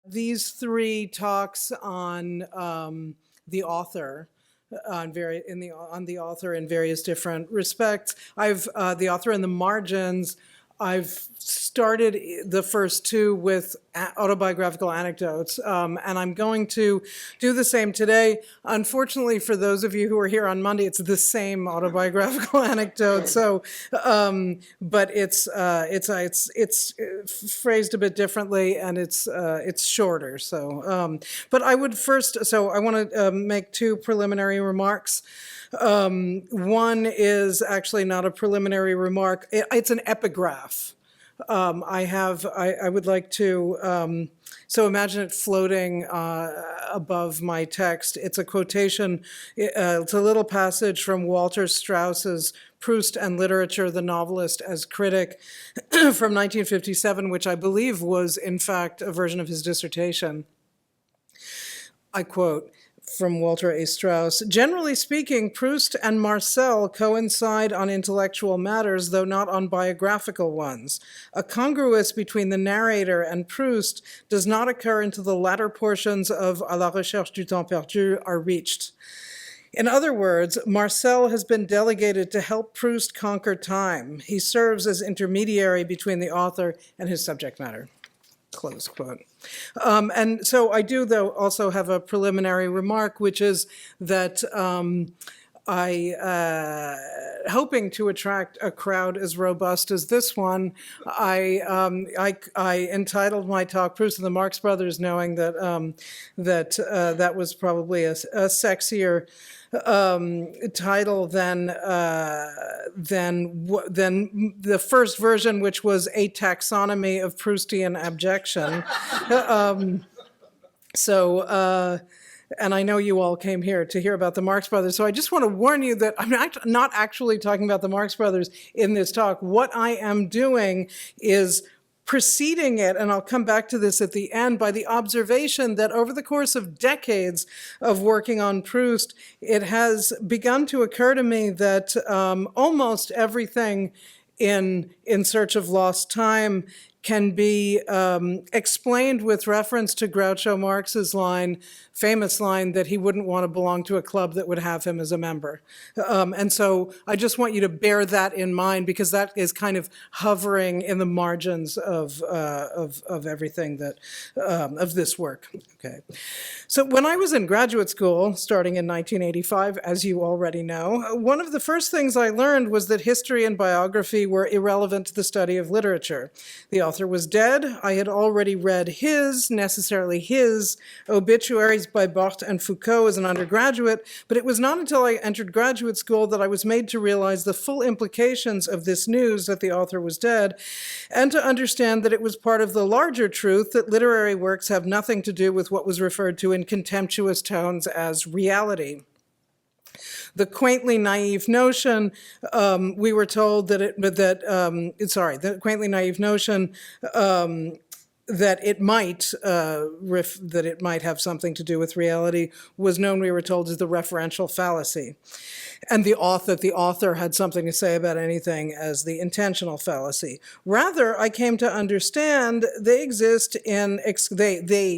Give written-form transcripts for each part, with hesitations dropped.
these three talks on the author, on the author in various different respects. I've the author in the margins. I've started the first two with autobiographical anecdotes, and I'm going to do the same today. Unfortunately, for those of you who are here on Monday, it's the same autobiographical anecdote. So, but it's phrased a bit differently, and it's shorter. So, but I would first. So I want to make two preliminary remarks. One is actually not a preliminary remark. It's an epigraph. I would like to, so imagine it floating above my text. It's a quotation, it's a little passage from Walter Strauss's Proust and Literature, the Novelist as Critic from 1957, which I believe was, in fact, a version of his dissertation. I quote, from Walter A. Strauss, generally speaking, Proust and Marcel coincide on intellectual matters, though not on biographical ones. A congruence between the narrator and Proust does not occur until the latter portions of À la recherche du temps perdu are reached. In other words, Marcel has been delegated to help Proust conquer time. He serves as intermediary between the author and his subject matter. Close quote. And so I do, though, also have a preliminary remark, which is that hoping to attract a crowd as robust as this one, I entitled my talk "Proust and the Marx Brothers," knowing that that was probably a sexier title than the first version, which was a taxonomy of Proustian abjection. And I know you all came here to hear about the Marx Brothers, so I just want to warn you that I'm not actually talking about the Marx Brothers in this talk. What I am doing is preceding it, and I'll come back to this at the end, by the observation that over the course of decades of working on Proust, it has begun to occur to me that almost everything in Search of Lost Time can be explained with reference to Groucho Marx's famous line that he wouldn't want to belong to a club that would have him as a member. And so I just want you to bear that in mind, because that is kind of hovering in the margins of everything that, of this work. Okay. So when I was in graduate school, starting in 1985, as you already know, one of the first things I learned was that history and biography were irrelevant to the study of literature. The author was dead. I had already read necessarily his, obituaries by Barthes and Foucault as an undergraduate, but it was not until I entered graduate school that I was made to realize the full implications of this news that the author was dead, and to understand that it was part of the larger truth that literary works have nothing to do with what was referred to in contemptuous tones as reality. The quaintly naive notion, we were told that the quaintly naive notion that it might have something to do with reality was known, we were told, as the referential fallacy. And the author had something to say about anything as the intentional fallacy. Rather, I came to understand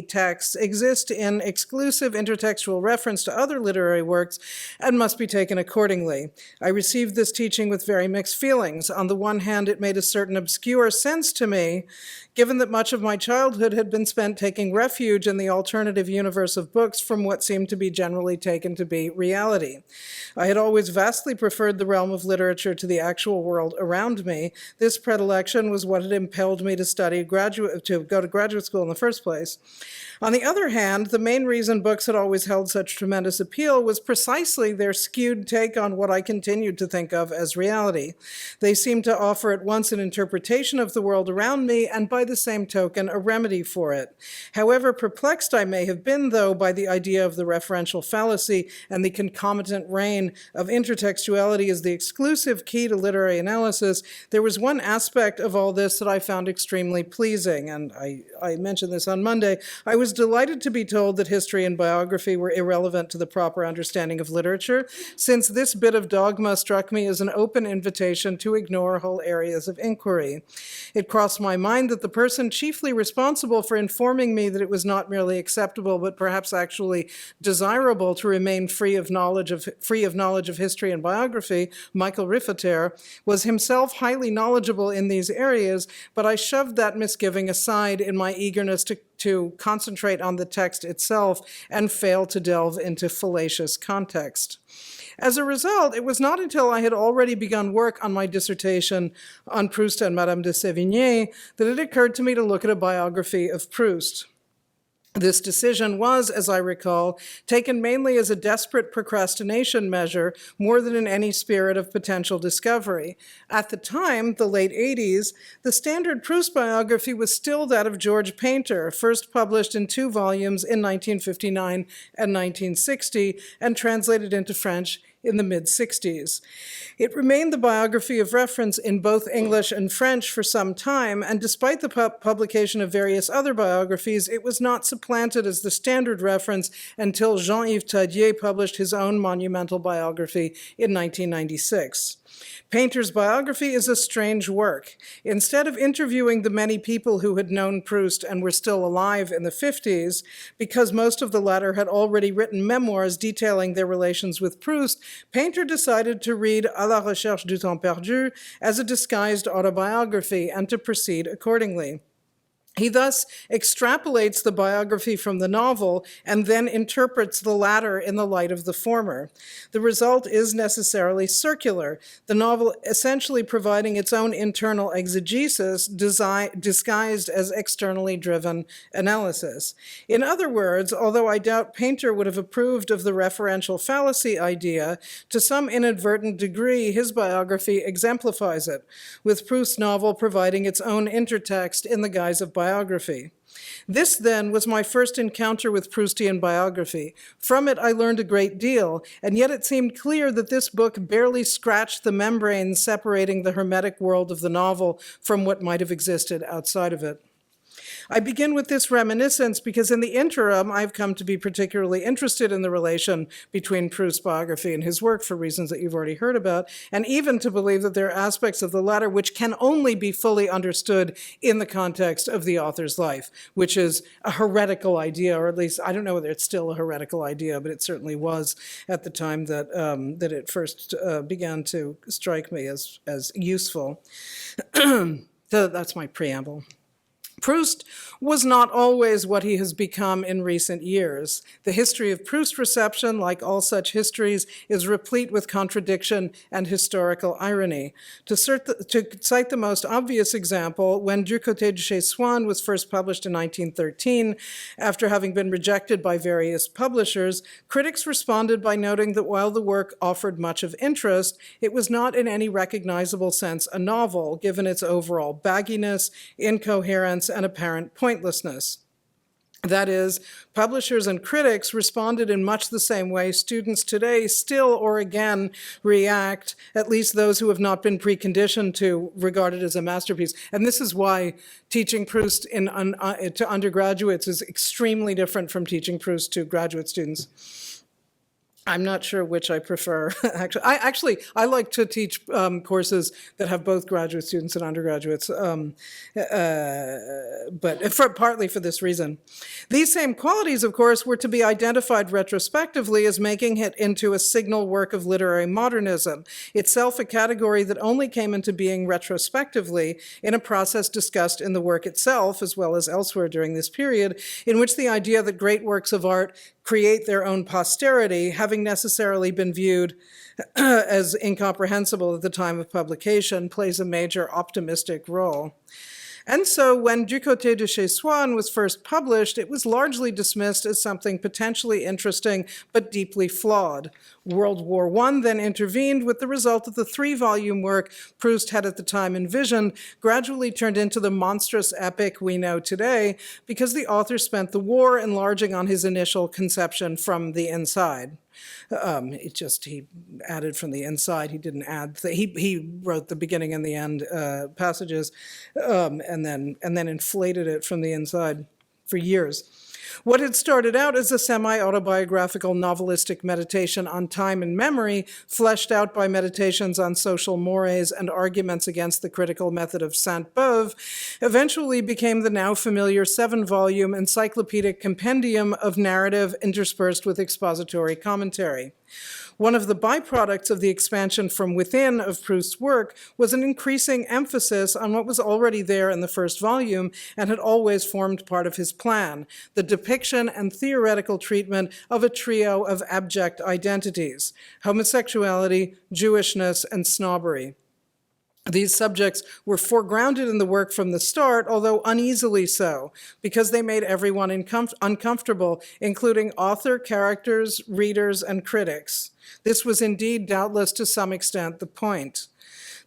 texts exist in exclusive intertextual reference to other literary works and must be taken accordingly. I received this teaching with very mixed feelings. On the one hand, it made a certain obscure sense to me, given that much of my childhood had been spent taking refuge in the alternative universe of books from what seemed to be generally taken to be reality. I had always vastly preferred the realm of literature to the actual world around me. This predilection was what had impelled me to go to graduate school in the first place. On the other hand, the main reason books had always held such tremendous appeal was precisely their skewed take on what I continued to think of as reality. They seemed to offer at once an interpretation of the world around me and, by the same token, a remedy for it. However perplexed I may have been, though, by the idea of the referential fallacy and the concomitant reign of intertextuality as the exclusive key to literary analysis, there was one aspect of all this that I found extremely pleasing, and I mentioned this on Monday. I was delighted to be told that history and biography were irrelevant to the proper understanding of literature, since this bit of dogma struck me as an open invitation to ignore whole areas of inquiry. It crossed my mind that the person chiefly partly responsible for informing me that it was not merely acceptable, but perhaps actually desirable to remain free of knowledge of history and biography, Michael Riffater, was himself highly knowledgeable in these areas, but I shoved that misgiving aside in my eagerness to concentrate on the text itself and failed to delve into fallacious context. As a result, it was not until I had already begun work on my dissertation on Proust and Madame de Sévigné that it occurred to me to look at a biography of Proust. This decision was, as I recall, taken mainly as a desperate procrastination measure more than in any spirit of potential discovery. At the time, the late 80s, the standard Proust biography was still that of George Painter, first published in 2 volumes in 1959 and 1960 and translated into French in the mid-60s. It remained the biography of reference in both English and French for some time, and despite the publication of various other biographies, it was not supplanted as the standard reference until Jean-Yves Tadier published his own monumental biography in 1996. Painter's biography is a strange work. Instead of interviewing the many people who had known Proust and were still alive in the 50s, because most of the latter had already written memoirs detailing their relations with Proust, Painter decided to read À la recherche du temps perdu as a disguised autobiography and to proceed accordingly. He thus extrapolates the biography from the novel and then interprets the latter in the light of the former. The result is necessarily circular, the novel essentially providing its own internal exegesis disguised as externally driven analysis. In other words, although I doubt Painter would have approved of the referential fallacy idea, to some inadvertent degree his biography exemplifies it, with Proust's novel providing its own intertext in the guise of biography. This, then, was my first encounter with Proustian biography. From it, I learned a great deal, and yet it seemed clear that this book barely scratched the membrane separating the hermetic world of the novel from what might have existed outside of it. I begin with this reminiscence because in the interim, I've come to be particularly interested in the relation between Proust's biography and his work for reasons that you've already heard about, and even to believe that there are aspects of the latter which can only be fully understood in the context of the author's life, which is a heretical idea, or at least, I don't know whether it's still a heretical idea, but it certainly was at the time that, that it first began to strike me as useful. So that's my preamble. Proust was not always what he has become in recent years. The history of Proust reception, like all such histories, is replete with contradiction and historical irony. To cite the most obvious example, when Du Côté de Chez Swann was first published in 1913, after having been rejected by various publishers, critics responded by noting that while the work offered much of interest, it was not in any recognizable sense a novel, given its overall bagginess, incoherence, and apparent pointlessness. That is, publishers and critics responded in much the same way students today still or again react, at least those who have not been preconditioned to regard it as a masterpiece. And this is why teaching Proust to undergraduates is extremely different from teaching Proust to graduate students. I'm not sure which I prefer. I like to teach courses that have both graduate students and undergraduates, but partly for this reason. These same qualities, of course, were to be identified retrospectively as making it into a signal work of literary modernism, itself a category that only came into being retrospectively in a process discussed in the work itself, as well as elsewhere during this period, in which the idea that great works of art create their own posterity, having necessarily been viewed as incomprehensible at the time of publication, plays a major optimistic role. And so when Du Côté de Chez Swann was first published, it was largely dismissed as something potentially interesting but deeply flawed. World War I then intervened, with the result that the 3-volume work Proust had at the time envisioned gradually turned into the monstrous epic we know today because the author spent the war enlarging on his initial conception from the inside. He added from the inside. He didn't add. He wrote the beginning and the end passages, and then inflated it from the inside for years. What had started out as a semi-autobiographical novelistic meditation on time and memory, fleshed out by meditations on social mores and arguments against the critical method of Sainte-Beuve, eventually became the now familiar 7-volume encyclopedic compendium of narrative interspersed with expository commentary. One of the byproducts of the expansion from within of Proust's work was an increasing emphasis on what was already there in the first volume and had always formed part of his plan, the depiction and theoretical treatment of a trio of abject identities: homosexuality, Jewishness, and snobbery. These subjects were foregrounded in the work from the start, although uneasily so, because they made everyone uncomfortable, including author, characters, readers, and critics. This was indeed, doubtless, to some extent, the point.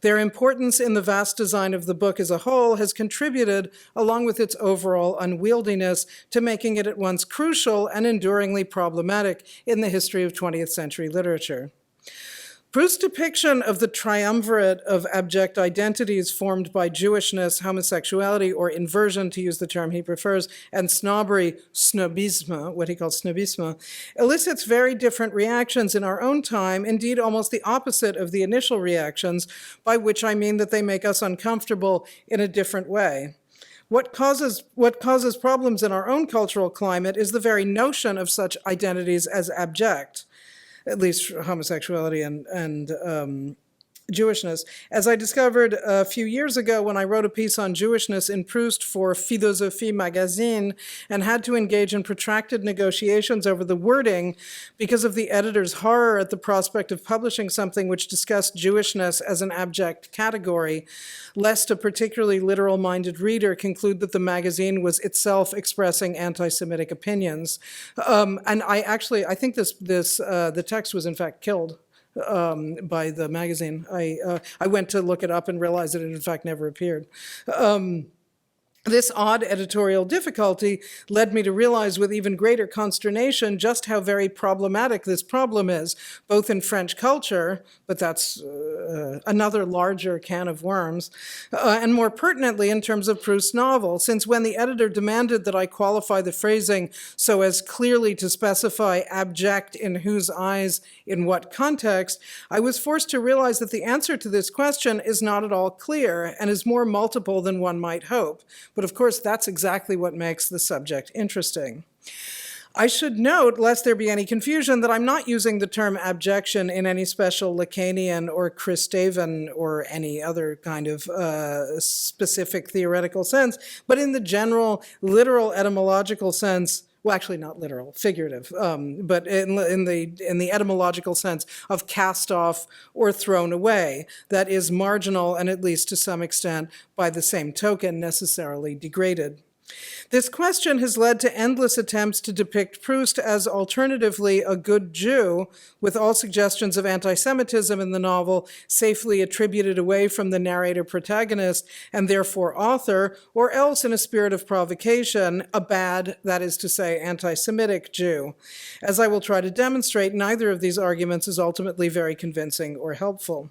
Their importance in the vast design of the book as a whole has contributed, along with its overall unwieldiness, to making it at once crucial and enduringly problematic in the history of 20th century literature. Proust's depiction of the triumvirate of abject identities formed by Jewishness, homosexuality, or inversion, to use the term he prefers, and snobbery, snobisme, what he calls snobisme, elicits very different reactions in our own time, indeed almost the opposite of the initial reactions, by which I mean that they make us uncomfortable in a different way. What causes problems in our own cultural climate is the very notion of such identities as abject, at least homosexuality and Jewishness. As I discovered a few years ago when I wrote a piece on Jewishness in Proust for Philosophie magazine and had to engage in protracted negotiations over the wording because of the editor's horror at the prospect of publishing something which discussed Jewishness as an abject category, lest a particularly literal-minded reader conclude that the magazine was itself expressing anti-Semitic opinions. And I think the text was in fact killed by the magazine. I went to look it up and realized that it in fact never appeared. This odd editorial difficulty led me to realize with even greater consternation just how very problematic this problem is, both in French culture, but that's another larger can of worms, and more pertinently in terms of Proust's novel, since when the editor demanded that I qualify the phrasing so as clearly to specify abject in whose eyes, in what context, I was forced to realize that the answer to this question is not at all clear and is more multiple than one might hope. But of course, that's exactly what makes the subject interesting. I should note, lest there be any confusion, that I'm not using the term abjection in any special Lacanian or Christavan or any other kind of specific theoretical sense, but in the general literal etymological sense. Well, actually not literal, figurative, but in the etymological sense of cast off or thrown away, that is marginal and at least to some extent, by the same token, necessarily degraded. This question has led to endless attempts to depict Proust as alternatively a good Jew, with all suggestions of anti-Semitism in the novel safely attributed away from the narrator-protagonist and therefore author, or else in a spirit of provocation, a bad, that is to say, anti-Semitic Jew. As I will try to demonstrate, neither of these arguments is ultimately very convincing or helpful.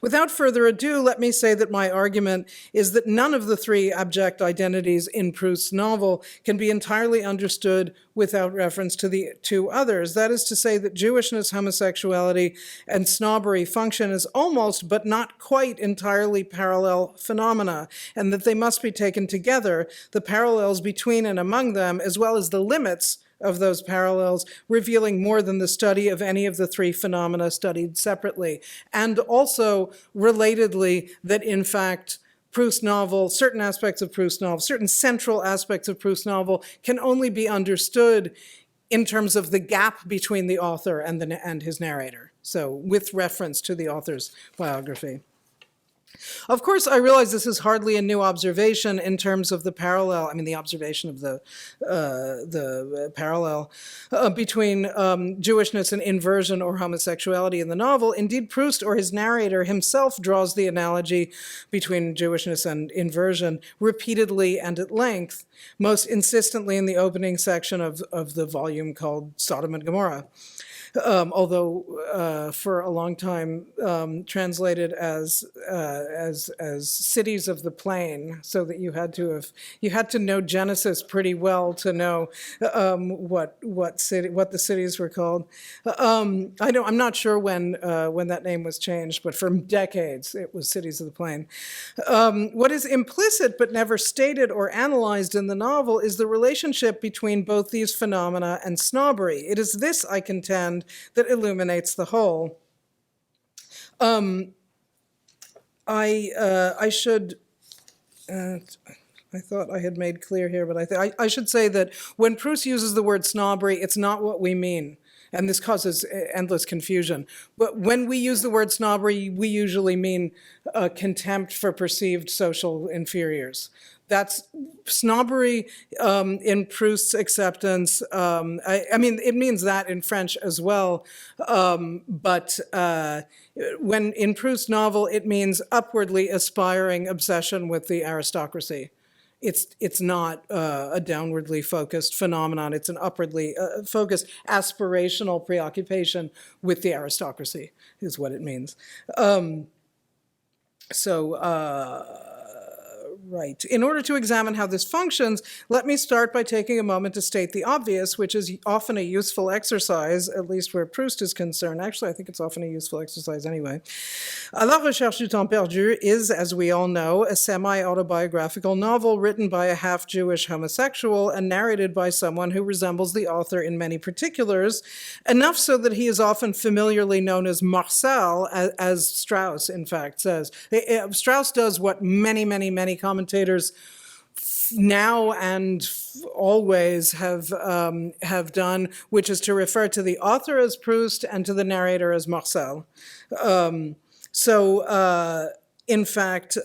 Without further ado, let me say that my argument is that none of the three abject identities in Proust's novel can be entirely understood without reference to the two others. That is to say that Jewishness, homosexuality, and snobbery function as almost, but not quite entirely parallel phenomena, and that they must be taken together, the parallels between and among them, as well as the limits of those parallels, revealing more than the study of any of the three phenomena studied separately. And also, relatedly, that in fact, Proust's novel, certain aspects of Proust's novel, certain central aspects of Proust's novel can only be understood in terms of the gap between the author and his narrator. So with reference to the author's biography. Of course, I realize this is hardly a new observation in terms of the parallel, the observation of the parallel between Jewishness and inversion or homosexuality in the novel. Indeed, Proust or his narrator himself draws the analogy between Jewishness and inversion repeatedly and at length, most insistently in the opening section of the volume called Sodom and Gomorrah. although for a long time translated as cities of the plain, so that you had to know Genesis pretty well to know what the cities were called. I'm not sure when that name was changed, but for decades it was cities of the plain. What is implicit but never stated or analyzed in the novel is the relationship between both these phenomena and snobbery. It is this, I contend, that illuminates the whole. I should, I thought I had made clear here, but I should say that when Proust uses the word snobbery, it's not what we mean. And this causes endless confusion. But when we use the word snobbery, we usually mean contempt for perceived social inferiors. That's snobbery in Proust's acceptance. I mean, it means that in French as well. But when in Proust's novel, it means upwardly aspiring obsession with the aristocracy. It's not a downwardly focused phenomenon. It's an upwardly focused aspirational preoccupation with the aristocracy is what it means. Right. In order to examine how this functions, let me start by taking a moment to state the obvious, which is often a useful exercise, at least where Proust is concerned. Actually, I think it's often a useful exercise anyway. À la recherche du temps perdu is, as we all know, a semi-autobiographical novel written by a half-Jewish homosexual and narrated by someone who resembles the author in many particulars, enough so that he is often familiarly known as Marcel, as Strauss, in fact, says. Strauss does what many commentators now and always have done, which is to refer to the author as Proust and to the narrator as Marcel. In fact,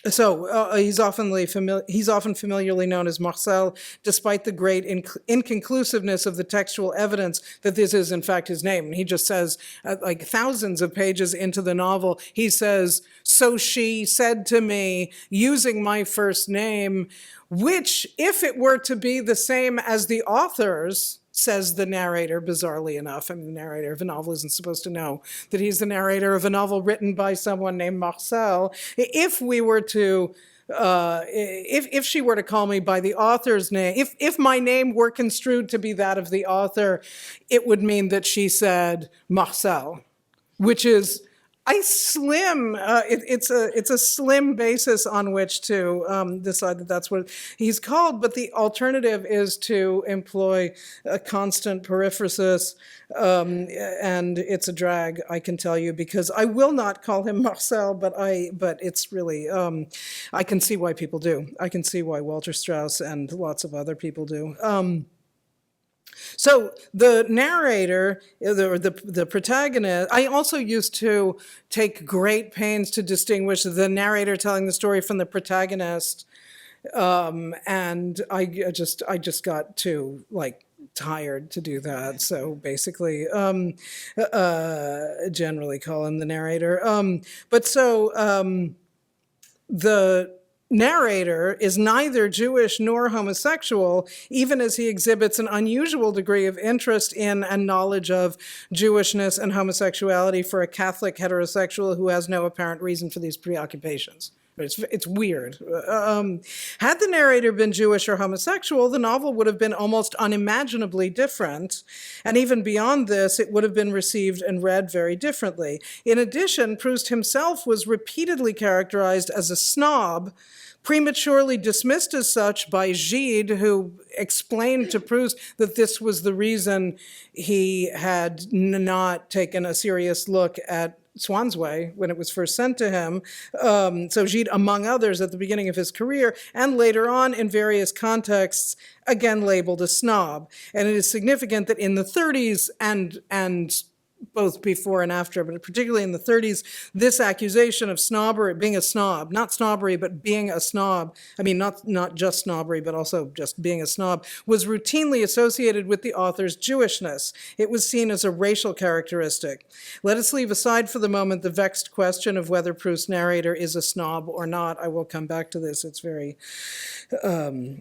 he's often familiarly known as Marcel, despite the great inconclusiveness of the textual evidence that this is, in fact, his name. He just says, like thousands of pages into the novel, he says, "So she said to me, using my first name," which, if it were to be the same as the author's, says the narrator, bizarrely enough. I mean, the narrator of a novel isn't supposed to know that he's the narrator of a novel written by someone named Marcel. If we were to, if she were to call me by the author's name, if my name were construed to be that of the author, it would mean that she said Marcel, which is it's a slim basis on which to decide that that's what he's called, but the alternative is to employ a constant periphrasis, and it's a drag, I can tell you, because I will not call him Marcel, but it's really, I can see why people do. I can see why Walter Strauss and lots of other people do. So the narrator, the protagonist, I also used to take great pains to distinguish the narrator telling the story from the protagonist, and I just got too tired to do that. So basically, generally call him the narrator. The narrator is neither Jewish nor homosexual, even as he exhibits an unusual degree of interest in and knowledge of Jewishness and homosexuality for a Catholic heterosexual who has no apparent reason for these preoccupations. It's weird. Had the narrator been Jewish or homosexual, the novel would have been almost unimaginably different. And even beyond this, it would have been received and read very differently. In addition, Proust himself was repeatedly characterized as a snob, prematurely dismissed as such by Gide, who explained to Proust that this was the reason he had not taken a serious look at Swann's Way when it was first sent to him. So Gide, among others, at the beginning of his career, and later on in various contexts, again labeled a snob. And it is significant that in the 30s and both before and after, but particularly in the 30s, this accusation of snobbery, being a snob, not snobbery, but being a snob, I mean, not just snobbery, but also just being a snob, was routinely associated with the author's Jewishness. It was seen as a racial characteristic. Let us leave aside for the moment the vexed question of whether Proust's narrator is a snob or not. I will come back to this. It's very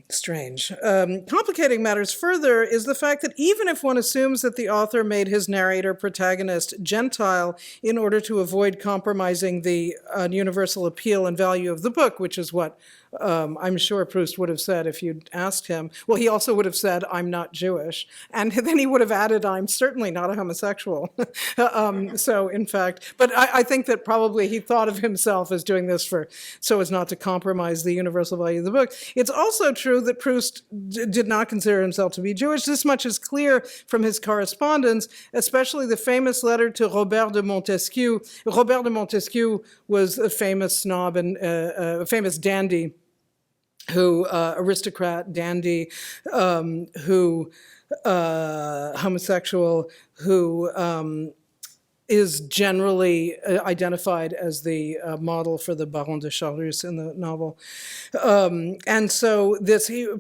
strange. Complicating matters further is the fact that even if one assumes that the author made his narrator protagonist Gentile in order to avoid compromising the universal appeal and value of the book, which is what I'm sure Proust would have said if you'd asked him. Well, he also would have said, I'm not Jewish. And then he would have added, I'm certainly not a homosexual. So, in fact, but I think that probably he thought of himself as doing this so as not to compromise the universal value of the book. It's also true that Proust did not consider himself to be Jewish. This much is clear from his correspondence, especially the famous letter to Robert de Montesquieu. Robert de Montesquieu was a famous snob and a famous dandy, aristocrat, dandy, homosexual, who is generally identified as the model for the Baron de Charlus in the novel. And so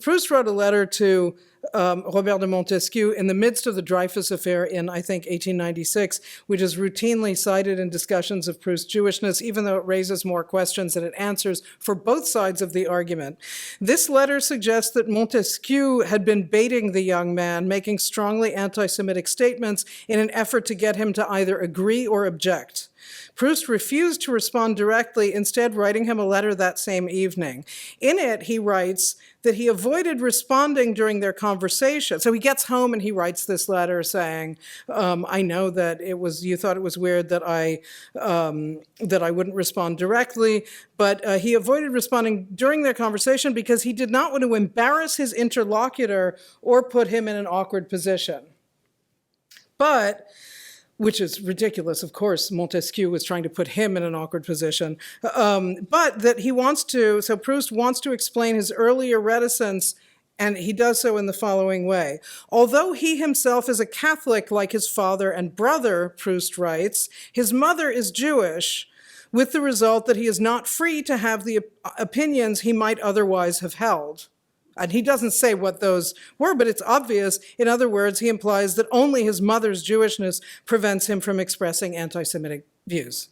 Proust wrote a letter to Robert de Montesquieu in the midst of the Dreyfus affair in, I think, 1896, which is routinely cited in discussions of Proust's Jewishness, even though it raises more questions than it answers for both sides of the argument. This letter suggests that Montesquieu had been baiting the young man, making strongly anti-Semitic statements in an effort to get him to either agree or object. Proust refused to respond directly, instead writing him a letter that same evening. In it, he writes that he avoided responding during their conversation. So he gets home and he writes this letter saying, I know that you thought it was weird that I wouldn't respond directly, but he avoided responding during their conversation because he did not want to embarrass his interlocutor or put him in an awkward position. Which is ridiculous, of course. Montesquieu was trying to put him in an awkward position. But that so Proust wants to explain his earlier reticence, and he does so in the following way. Although he himself is a Catholic like his father and brother, Proust writes, his mother is Jewish, with the result that he is not free to have the opinions he might otherwise have held. And he doesn't say what those were, but it's obvious. In other words, he implies that only his mother's Jewishness prevents him from expressing anti-Semitic views.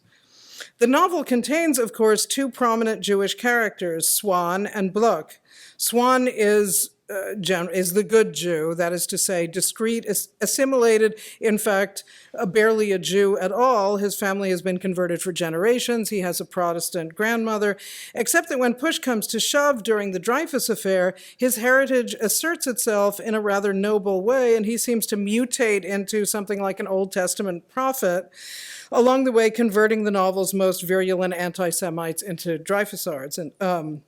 The novel contains, of course, two prominent Jewish characters, Swann and Bloch. Swann is the good Jew, that is to say, discreet, assimilated, in fact, barely a Jew at all. His family has been converted for generations. He has a Protestant grandmother, except that when push comes to shove during the Dreyfus affair, his heritage asserts itself in a rather noble way, and he seems to mutate into something like an Old Testament prophet, along the way converting the novel's most virulent anti-Semites into Dreyfusards. And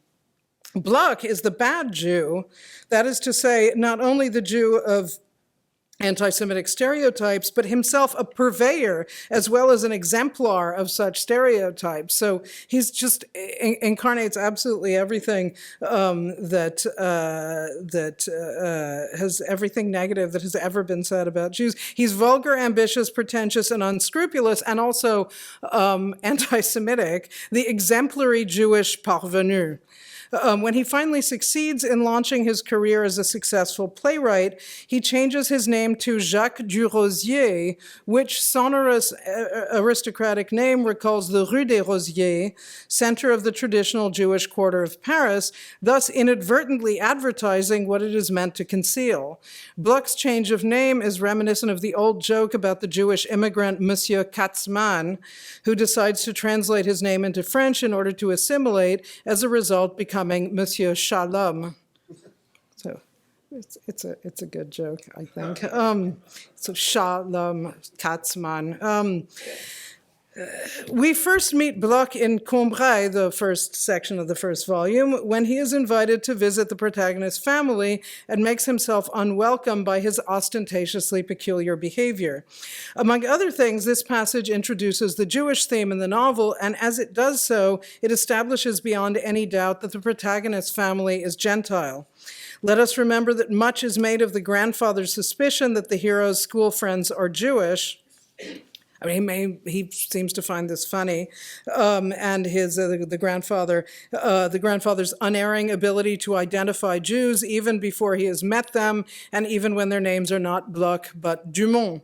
Bloch is the bad Jew, that is to say, not only the Jew of anti-Semitic stereotypes, but himself a purveyor as well as an exemplar of such stereotypes. So he's just incarnates absolutely everything that has everything negative that has ever been said about Jews. He's vulgar, ambitious, pretentious, and unscrupulous, and also anti-Semitic, the exemplary Jewish parvenu. When he finally succeeds in launching his career as a successful playwright, he changes his name to Jacques Durosier, which sonorous aristocratic name recalls the Rue des Rosiers, center of the traditional Jewish quarter of Paris, thus inadvertently advertising what it is meant to conceal. Bloch's change of name is reminiscent of the old joke about the Jewish immigrant Monsieur Katzmann, who decides to translate his name into French in order to assimilate, as a result becoming Monsieur Shalom. So it's a good joke, I think. So Shalom Katzmann. We first meet Bloch in Combray, the first section of the first volume, when he is invited to visit the protagonist's family and makes himself unwelcome by his ostentatiously peculiar behavior. Among other things, this passage introduces the Jewish theme in the novel, and as it does so, it establishes beyond any doubt that the protagonist's family is Gentile. Let us remember that much is made of the grandfather's suspicion that the hero's school friends are Jewish, I mean, he seems to find this funny, and his the grandfather's unerring ability to identify Jews even before he has met them, and even when their names are not Bloch but Dumont.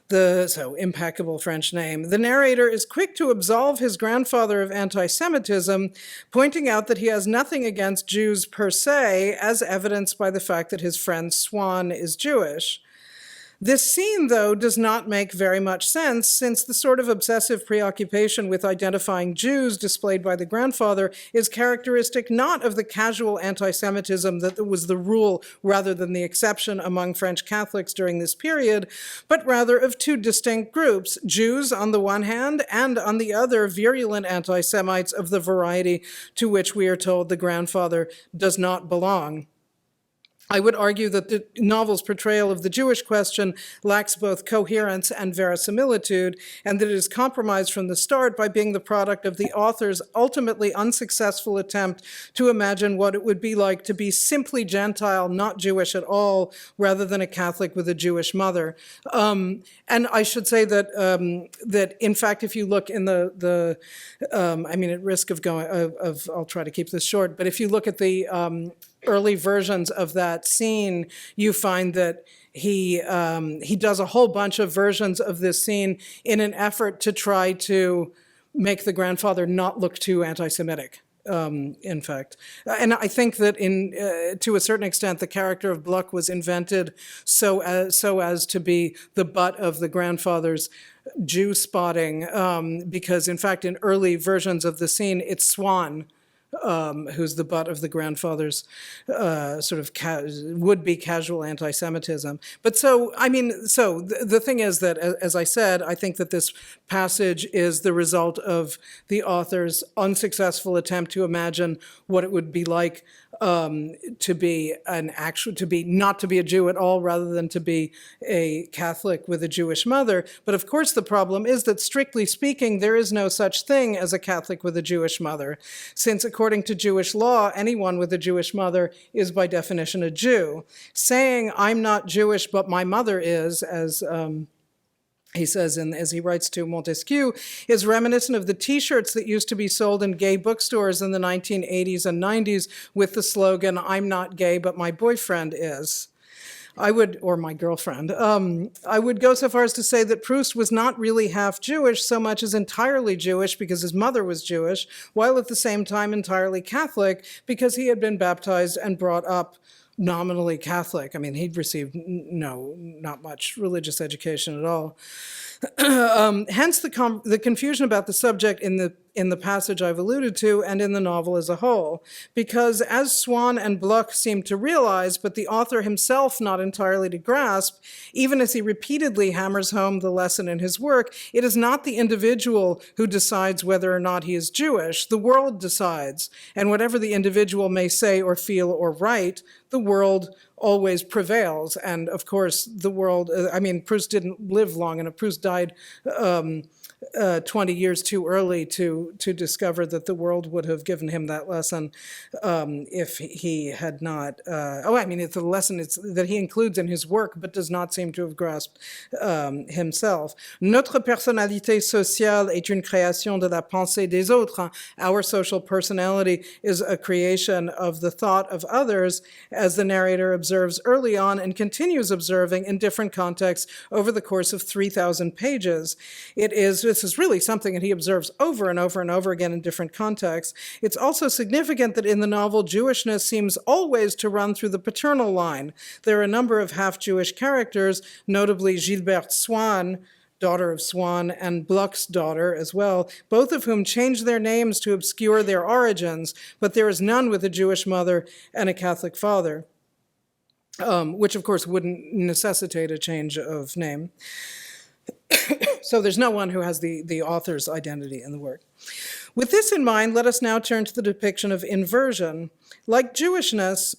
So impeccable French name. The narrator is quick to absolve his grandfather of anti-Semitism, pointing out that he has nothing against Jews per se, as evidenced by the fact that his friend Swann is Jewish. This scene, though, does not make very much sense, since the sort of obsessive preoccupation with identifying Jews displayed by the grandfather is characteristic not of the casual anti-Semitism that was the rule rather than the exception among French Catholics during this period, but rather of two distinct groups, Jews on the one hand, and on the other, virulent anti-Semites of the variety to which we are told the grandfather does not belong. I would argue that the novel's portrayal of the Jewish question lacks both coherence and verisimilitude, and that it is compromised from the start by being the product of the author's ultimately unsuccessful attempt to imagine what it would be like to be simply Gentile, not Jewish at all, rather than a Catholic with a Jewish mother. And I should say that in fact, if you look in I mean, at risk of going, I'll try to keep this short, but if you look at the early versions of that scene, you find that he does a whole bunch of versions of this scene in an effort to try to make the grandfather not look too anti-Semitic, in fact. And I think that to a certain extent, the character of Bloch was invented so as to be the butt of the grandfather's Jew spotting, because in fact, in early versions of the scene, it's Swann who's the butt of the grandfather's sort of would-be casual anti-Semitism. But the thing is that, as I said, I think that this passage is the result of the author's unsuccessful attempt to imagine what it would be like to be not to be a Jew at all, rather than to be a Catholic with a Jewish mother. But of course, the problem is that, strictly speaking, there is no such thing as a Catholic with a Jewish mother, since according to Jewish law, anyone with a Jewish mother is by definition a Jew. Saying I'm not Jewish, but my mother is, as he says, as he writes to Montesquieu, is reminiscent of the T-shirts that used to be sold in gay bookstores in the 1980s and 90s with the slogan, "I'm not gay, but my boyfriend is." Or my girlfriend. I would go so far as to say that Proust was not really half Jewish so much as entirely Jewish because his mother was Jewish, while at the same time entirely Catholic because he had been baptized and brought up nominally Catholic. I mean, he'd received not much religious education at all. Hence the confusion about the subject in the passage I've alluded to and in the novel as a whole. Because as Swann and Bloch seem to realize, but the author himself not entirely to grasp, even as he repeatedly hammers home the lesson in his work, it is not the individual who decides whether or not he is Jewish. The world decides. And whatever the individual may say or feel or write, the world always prevails. And of course, the world, Proust didn't live long enough. Proust died 20 years too early to discover that the world would have given him that lesson if he had not. It's a lesson that he includes in his work, but does not seem to have grasped himself. Notre personnalité sociale est une création de la pensée des autres. Our social personality is a creation of the thought of others, as the narrator observes early on and continues observing in different contexts over the course of 3,000 pages. This is really something that he observes over and over and over again in different contexts. It's also significant that in the novel, Jewishness seems always to run through the paternal line. There are a number of half-Jewish characters, notably Gilberte Swann, daughter of Swann, and Bloch's daughter as well, both of whom change their names to obscure their origins, but there is none with a Jewish mother and a Catholic father, which of course wouldn't necessitate a change of name. So there's no one who has the author's identity in the work. With this in mind, let us now turn to the depiction of inversion. Like Jewishness,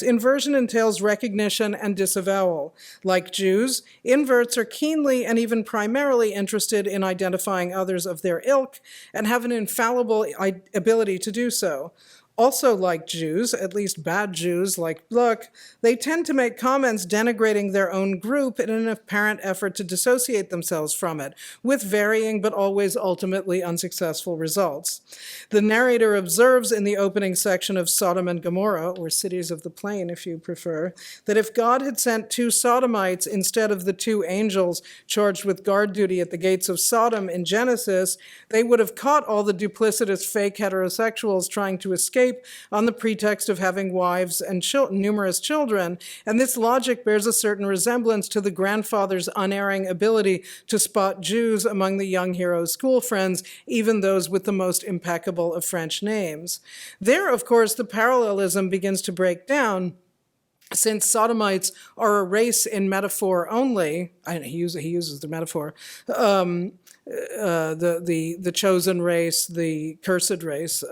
inversion entails recognition and disavowal. Like Jews, inverts are keenly and even primarily interested in identifying others of their ilk and have an infallible ability to do so. Also, like Jews, at least bad Jews like Gluck, they tend to make comments denigrating their own group in an apparent effort to dissociate themselves from it, with varying but always ultimately unsuccessful results. The narrator observes in the opening section of Sodom and Gomorrah, or Cities of the Plain if you prefer, that if God had sent 2 Sodomites instead of the 2 angels charged with guard duty at the gates of Sodom in Genesis, they would have caught all the duplicitous fake heterosexuals trying to escape on the pretext of having wives and numerous children, and this logic bears a certain resemblance to the grandfather's unerring ability to spot Jews among the young hero's school friends, even those with the most impeccable of French names. There, of course, the parallelism begins to break down, since Sodomites are a race in metaphor only. He uses the metaphor, the chosen race, the cursed race.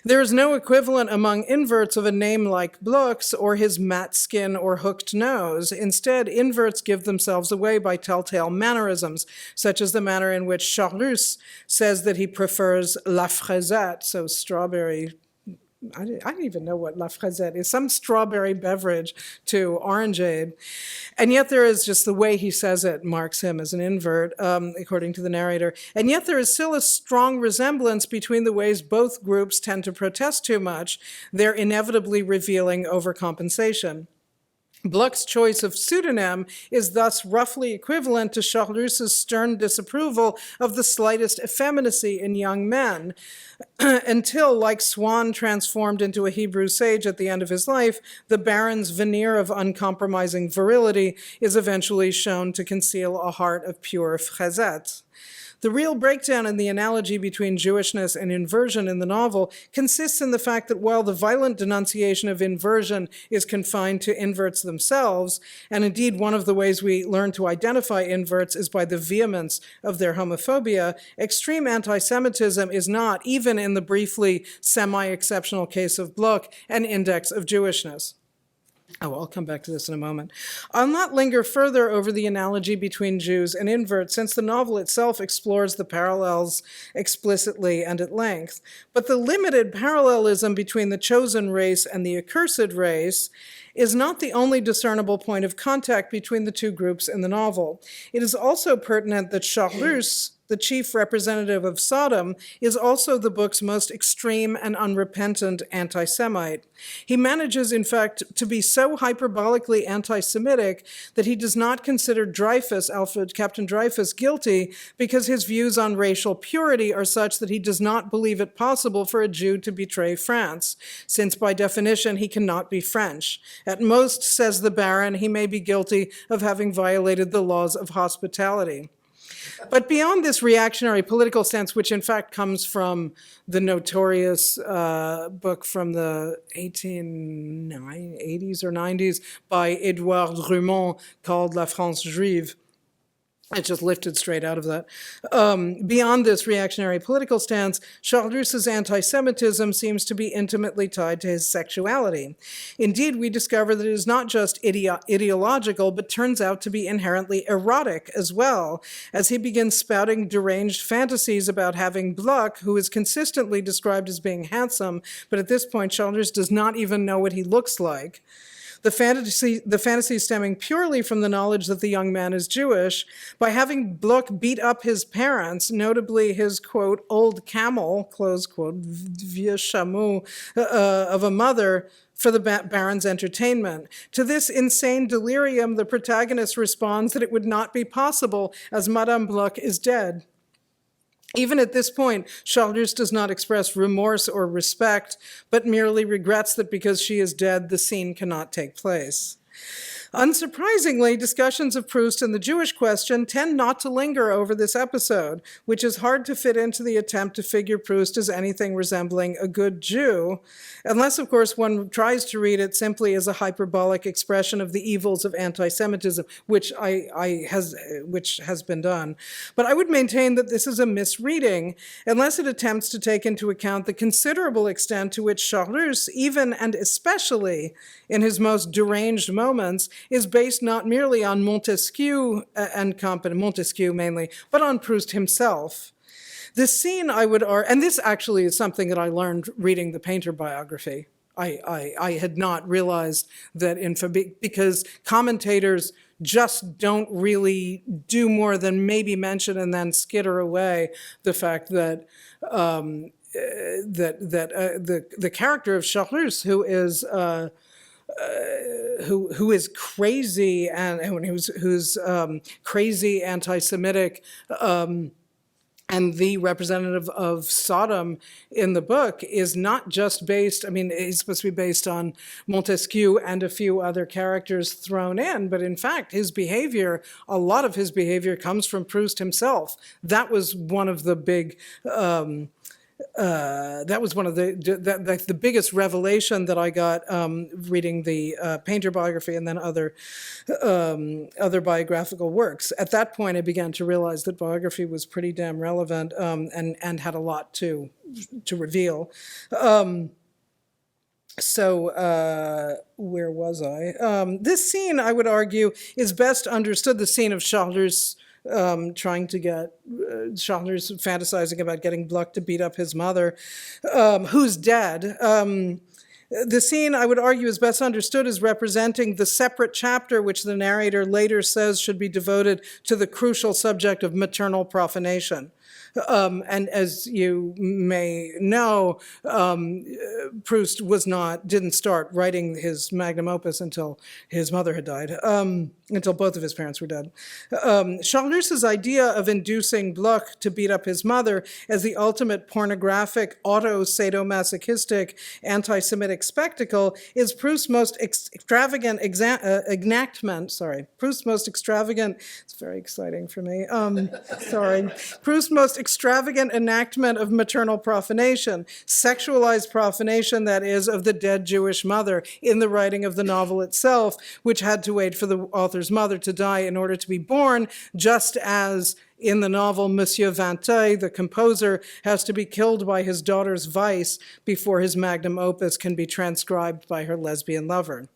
There is no equivalent among inverts of a name like Gluck's or his matte skin or hooked nose. Instead, inverts give themselves away by telltale mannerisms, such as the manner in which Strauss says that he prefers la fraisette, so strawberry. I don't even know what la fraisette is, some strawberry beverage, to orangeade. And yet there is, just the way he says it marks him as an invert, according to the narrator. And yet there is still a strong resemblance between the ways both groups tend to protest too much, their inevitably revealing overcompensation. Gluck's choice of pseudonym is thus roughly equivalent to Charlus's stern disapproval of the slightest effeminacy in young men, until, like Swan transformed into a Hebrew sage at the end of his life, the Baron's veneer of uncompromising virility is eventually shown to conceal a heart of pure fraisette. The real breakdown in the analogy between Jewishness and inversion in the novel consists in the fact that while the violent denunciation of inversion is confined to inverts themselves, and indeed one of the ways we learn to identify inverts is by the vehemence of their homophobia, extreme anti-Semitism is not, even in the briefly semi-exceptional case of Gluck, an index of Jewishness. Oh, I'll come back to this in a moment. I'll not linger further over the analogy between Jews and inverts, since the novel itself explores the parallels explicitly and at length. But the limited parallelism between the chosen race and the accursed race is not the only discernible point of contact between the two groups in the novel. It is also pertinent that Charlus, the chief representative of Sodom, is also the book's most extreme and unrepentant anti-Semite. He manages, in fact, to be so hyperbolically anti-Semitic that he does not consider Captain Dreyfus, guilty because his views on racial purity are such that he does not believe it possible for a Jew to betray France, since by definition he cannot be French. At most, says the Baron, he may be guilty of having violated the laws of hospitality. But beyond this reactionary political sense, which in fact comes from the notorious book from the 1880s or 90s by Edouard Drummond called La France Juive, it's just lifted straight out of that. Beyond this reactionary political stance, Charlus's anti-Semitism seems to be intimately tied to his sexuality. Indeed, we discover that it is not just ideological, but turns out to be inherently erotic as well, as he begins spouting deranged fantasies about having Gluck, who is consistently described as being handsome, but at this point, Charlus does not even know what he looks like. The fantasy stemming purely from the knowledge that the young man is Jewish, by having Gluck beat up his parents, notably his, quote, old camel, close quote, vieux chameau, of a mother, for the Baron's entertainment. To this insane delirium, the protagonist responds that it would not be possible, as Madame Gluck is dead. Even at this point, Charlus does not express remorse or respect, but merely regrets that because she is dead, the scene cannot take place. Unsurprisingly, discussions of Proust and the Jewish question tend not to linger over this episode, which is hard to fit into the attempt to figure Proust as anything resembling a good Jew, unless, of course, one tries to read it simply as a hyperbolic expression of the evils of anti-Semitism, which has been done. But I would maintain that this is a misreading, unless it attempts to take into account the considerable extent to which Charlus, even and especially in his most deranged moments, is based not merely on Montesquieu and company, Montesquieu mainly, but on Proust himself. This scene, I would argue, and this actually is something that I learned reading the Painter biography. I had not realized that because commentators just don't really do more than maybe mention and then skitter away the fact that the character of Charlus, who is crazy and who's crazy anti-Semitic, and the representative of Sodom in the book is not just based, I mean, he's supposed to be based on Montesquieu and a few other characters thrown in, but in fact, his behavior, a lot of his behavior comes from Proust himself. That was one of the big, that was one of the biggest revelation that I got reading the Painter biography and then other biographical works. At that point, I began to realize that biography was pretty damn relevant and had a lot to reveal. So where was I? This scene, I would argue, is best understood, the scene of Charlus trying to get, Charlus fantasizing about getting Gluck to beat up his mother, who's dead. The scene, I would argue, is best understood as representing the separate chapter which the narrator later says should be devoted to the crucial subject of maternal profanation. And as you may know, Proust didn't start writing his magnum opus until his mother had died, until both of his parents were dead. Charlus's idea of inducing Gluck to beat up his mother as the ultimate pornographic, auto-sadomasochistic, anti-Semitic spectacle is Proust's most extravagant Proust's most extravagant, it's very exciting for me, Proust's most extravagant enactment of maternal profanation, sexualized profanation, that is, of the dead Jewish mother in the writing of the novel itself, which had to wait for the author's mother to die in order to be born, just as in the novel, Monsieur Vinteuil, the composer, has to be killed by his daughter's vice before his magnum opus can be transcribed by her lesbian lover.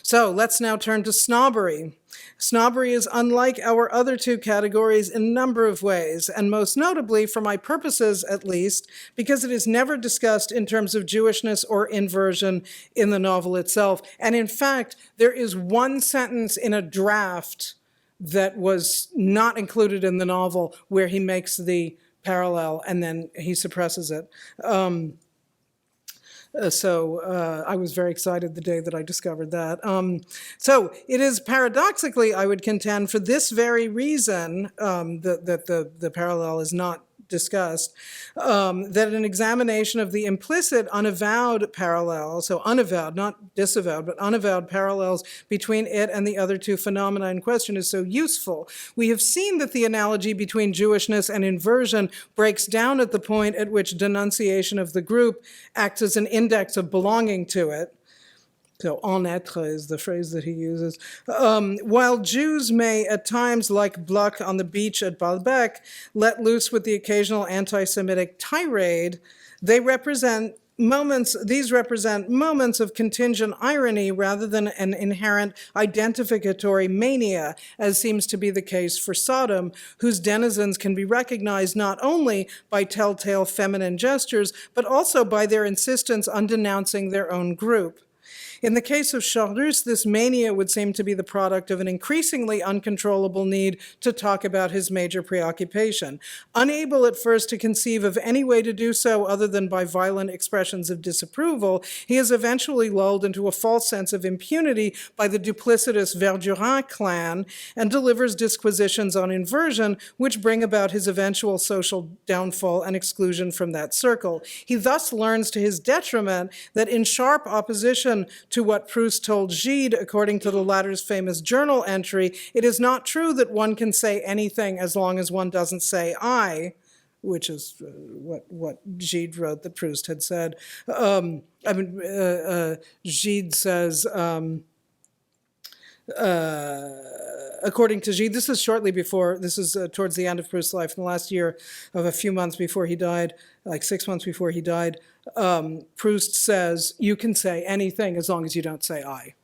So let's now turn to snobbery. Snobbery is unlike our other two categories in a number of ways, and most notably, for my purposes at least, because it is never discussed in terms of Jewishness or inversion in the novel itself. And in fact, there is one sentence in a draft that was not included in the novel where he makes the parallel and then he suppresses it. So I was very excited the day that I discovered that. So it is paradoxically, I would contend, for this very reason that the parallel is not discussed, that an examination of the implicit unavowed parallel, so unavowed, not disavowed, but unavowed parallels between it and the other two phenomena in question is so useful. We have seen that the analogy between Jewishness and inversion breaks down at the point at which denunciation of the group acts as an index of belonging to it. So en être is the phrase that he uses. While Jews may at times, like Gluck on the beach at Baalbek, let loose with the occasional anti-Semitic tirade, these represent moments of contingent irony rather than an inherent identificatory mania, as seems to be the case for Sodom, whose denizens can be recognized not only by telltale feminine gestures, but also by their insistence on denouncing their own group. In the case of Charlus, this mania would seem to be the product of an increasingly uncontrollable need to talk about his major preoccupation. Unable at first to conceive of any way to do so other than by violent expressions of disapproval, he is eventually lulled into a false sense of impunity by the duplicitous Verdurin clan and delivers disquisitions on inversion, which bring about his eventual social downfall and exclusion from that circle. He thus learns to his detriment that in sharp opposition to what Proust told Gide, according to the latter's famous journal entry, it is not true that one can say anything as long as one doesn't say I, which is what Gide wrote that Proust had said. Gide says, according to Gide, this is shortly before, this is towards the end of Proust's life, in the last year of a few months before he died, like 6 months before he died, Proust says, you can say anything as long as you don't say I.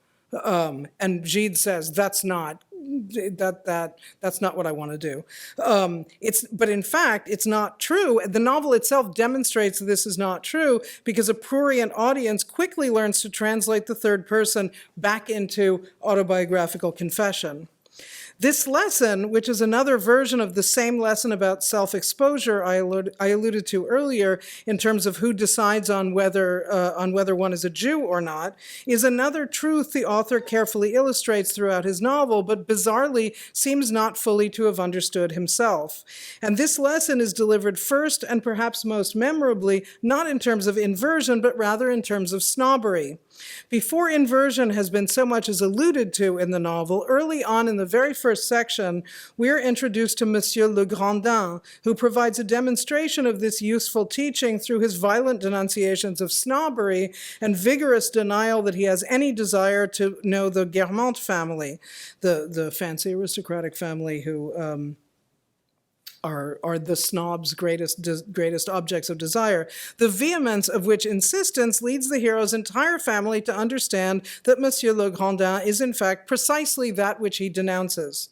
And Gide says, that's not that's not what I want to do. But in fact, it's not true. The novel itself demonstrates that this is not true because a prurient audience quickly learns to translate the third person back into autobiographical confession. This lesson, which is another version of the same lesson about self-exposure I alluded to earlier in terms of who decides on whether one is a Jew or not, is another truth the author carefully illustrates throughout his novel, but bizarrely seems not fully to have understood himself. And this lesson is delivered first and perhaps most memorably, not in terms of inversion, but rather in terms of snobbery. Before inversion has been so much as alluded to in the novel, early on in the very first section, we are introduced to Monsieur Le Grandin, who provides a demonstration of this useful teaching through his violent denunciations of snobbery and vigorous denial that he has any desire to know the Guermantes family, the fancy aristocratic family who are the snob's greatest objects of desire, the vehemence of which insistence leads the hero's entire family to understand that Monsieur Le Grandin is in fact precisely that which he denounces.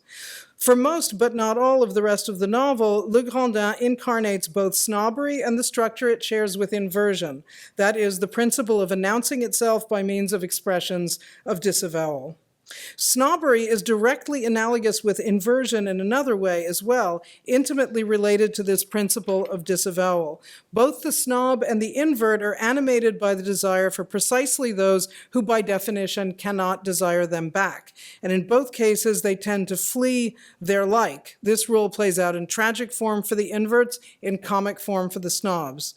For most, but not all, of the rest of the novel, Le Grandin incarnates both snobbery and the structure it shares with inversion, that is, the principle of announcing itself by means of expressions of disavowal. Snobbery is directly analogous with inversion in another way as well, intimately related to this principle of disavowal. Both the snob and the invert are animated by the desire for precisely those who by definition cannot desire them back. And in both cases, they tend to flee their like. This rule plays out in tragic form for the inverts, in comic form for the snobs.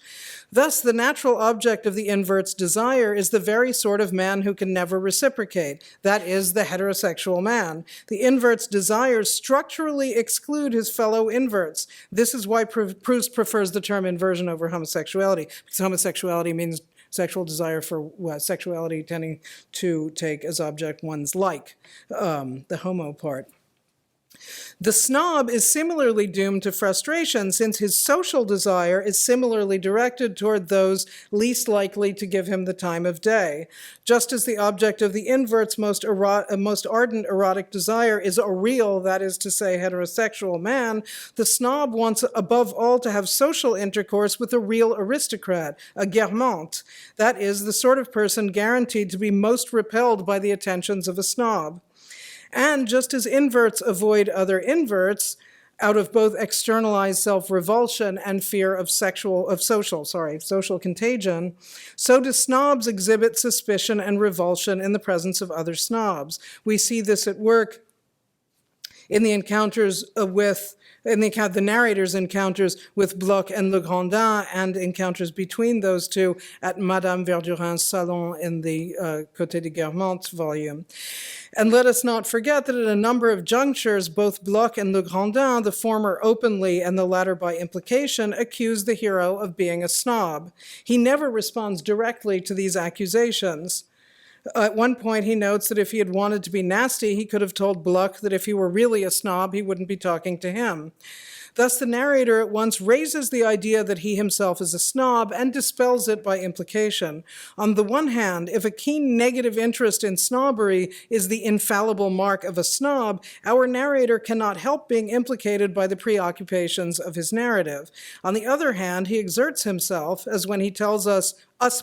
Thus, the natural object of the invert's desire is the very sort of man who can never reciprocate. That is, the heterosexual man. The invert's desires structurally exclude his fellow inverts. This is why Proust prefers the term inversion over homosexuality, because homosexuality means sexual desire for sexuality tending to take as object one's like, the homo part. The snob is similarly doomed to frustration since his social desire is similarly directed toward those least likely to give him the time of day. Just as the object of the invert's most ardent erotic desire is a real, that is to say, heterosexual man, the snob wants above all to have social intercourse with a real aristocrat, a Guermantes, that is, the sort of person guaranteed to be most repelled by the attentions of a snob. And just as inverts avoid other inverts out of both externalized self-revulsion and fear of social contagion, so do snobs exhibit suspicion and revulsion in the presence of other snobs. We see this at work in the encounters the narrator's encounters with Bloch and Le Grandin and encounters between those two at Madame Verdurin's salon in the Côté de Guermantes volume. And let us not forget that at a number of junctures, both Bloch and Le Grandin, the former openly and the latter by implication, accuse the hero of being a snob. He never responds directly to these accusations. At one point, he notes that if he had wanted to be nasty, he could have told Bloch that if he were really a snob, he wouldn't be talking to him. Thus, the narrator at once raises the idea that he himself is a snob and dispels it by implication. On the one hand, if a keen negative interest in snobbery is the infallible mark of a snob, our narrator cannot help being implicated by the preoccupations of his narrative. On the other hand, he exerts himself, as when he tells us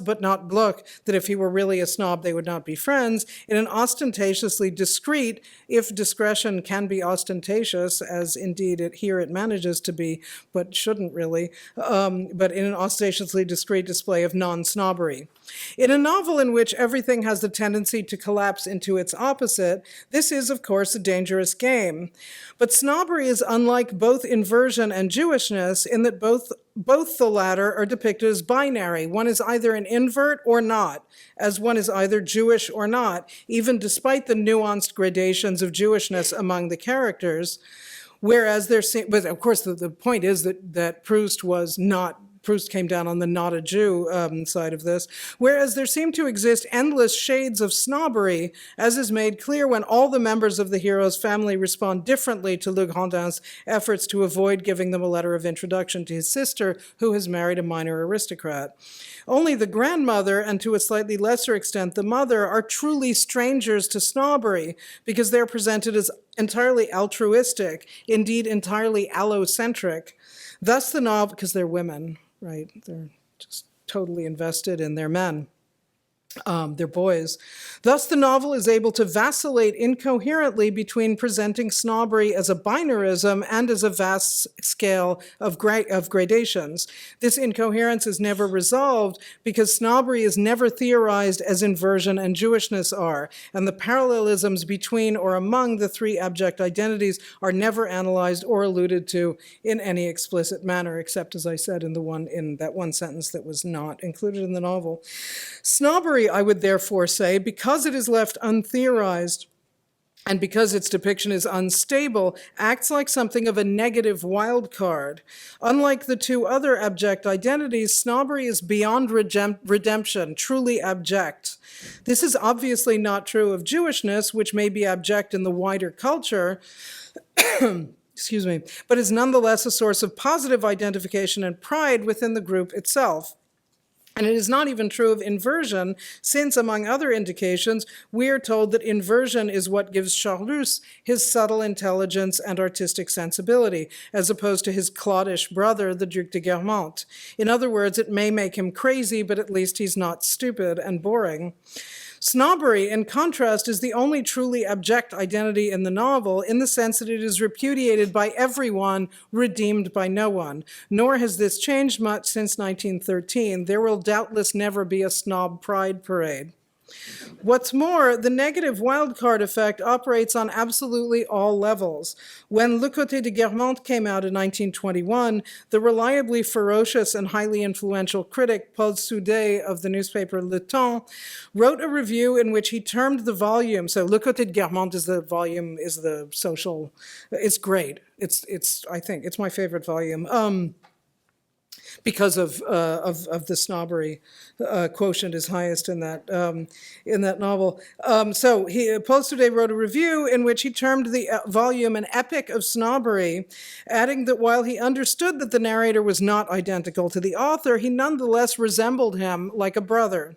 but not Bloch, that if he were really a snob, they would not be friends, in an ostentatiously discreet, if discretion can be ostentatious, as indeed here it manages to be, but shouldn't really, but in an ostentatiously discreet display of non-snobbery. In a novel in which everything has the tendency to collapse into its opposite, this is, of course, a dangerous game. But snobbery is unlike both inversion and Jewishness in that both the latter are depicted as binary. One is either an invert or not, as one is either Jewish or not, even despite the nuanced gradations of Jewishness among the characters. Whereas but of course the point is that Proust came down on the not a Jew side of this, whereas there seem to exist endless shades of snobbery, as is made clear when all the members of the hero's family respond differently to Le Grandin's efforts to avoid giving them a letter of introduction to his sister, who has married a minor aristocrat. Only the grandmother, and to a slightly lesser extent the mother, are truly strangers to snobbery, because they're presented as entirely altruistic, indeed entirely allocentric. Thus the novel, because they're women, right? They're just totally invested in their men. They're boys. Thus, the novel is able to vacillate incoherently between presenting snobbery as a binarism and as a vast scale of gradations. This incoherence is never resolved because snobbery is never theorized as inversion and Jewishness are, and the parallelisms between or among the three abject identities are never analyzed or alluded to in any explicit manner, except, as I said, in that one sentence that was not included in the novel. Snobbery, I would therefore say, because it is left untheorized and because its depiction is unstable, acts like something of a negative wild card. Unlike the two other abject identities, snobbery is beyond redemption, truly abject. This is obviously not true of Jewishness, which may be abject in the wider culture, excuse me, but is nonetheless a source of positive identification and pride within the group itself. And it is not even true of inversion, since, among other indications, we are told that inversion is what gives Charlus his subtle intelligence and artistic sensibility, as opposed to his cloddish brother, the Duc de Guermantes. In other words, it may make him crazy, but at least he's not stupid and boring. Snobbery, in contrast, is the only truly abject identity in the novel, in the sense that it is repudiated by everyone, redeemed by no one. Nor has this changed much since 1913. There will doubtless never be a snob pride parade. What's more, the negative wildcard effect operates on absolutely all levels. When Le Côté de Guermantes came out in 1921, the reliably ferocious and highly influential critic Paul Soudet of the newspaper Le Temps wrote a review in which he termed the volume, so Le Côté de Guermantes is the volume, is the social, it's great. I think, it's my favorite volume. Because of the snobbery quotient is highest in that novel. So Paul Soudet wrote a review in which he termed the volume an epic of snobbery, adding that while he understood that the narrator was not identical to the author, he nonetheless resembled him like a brother.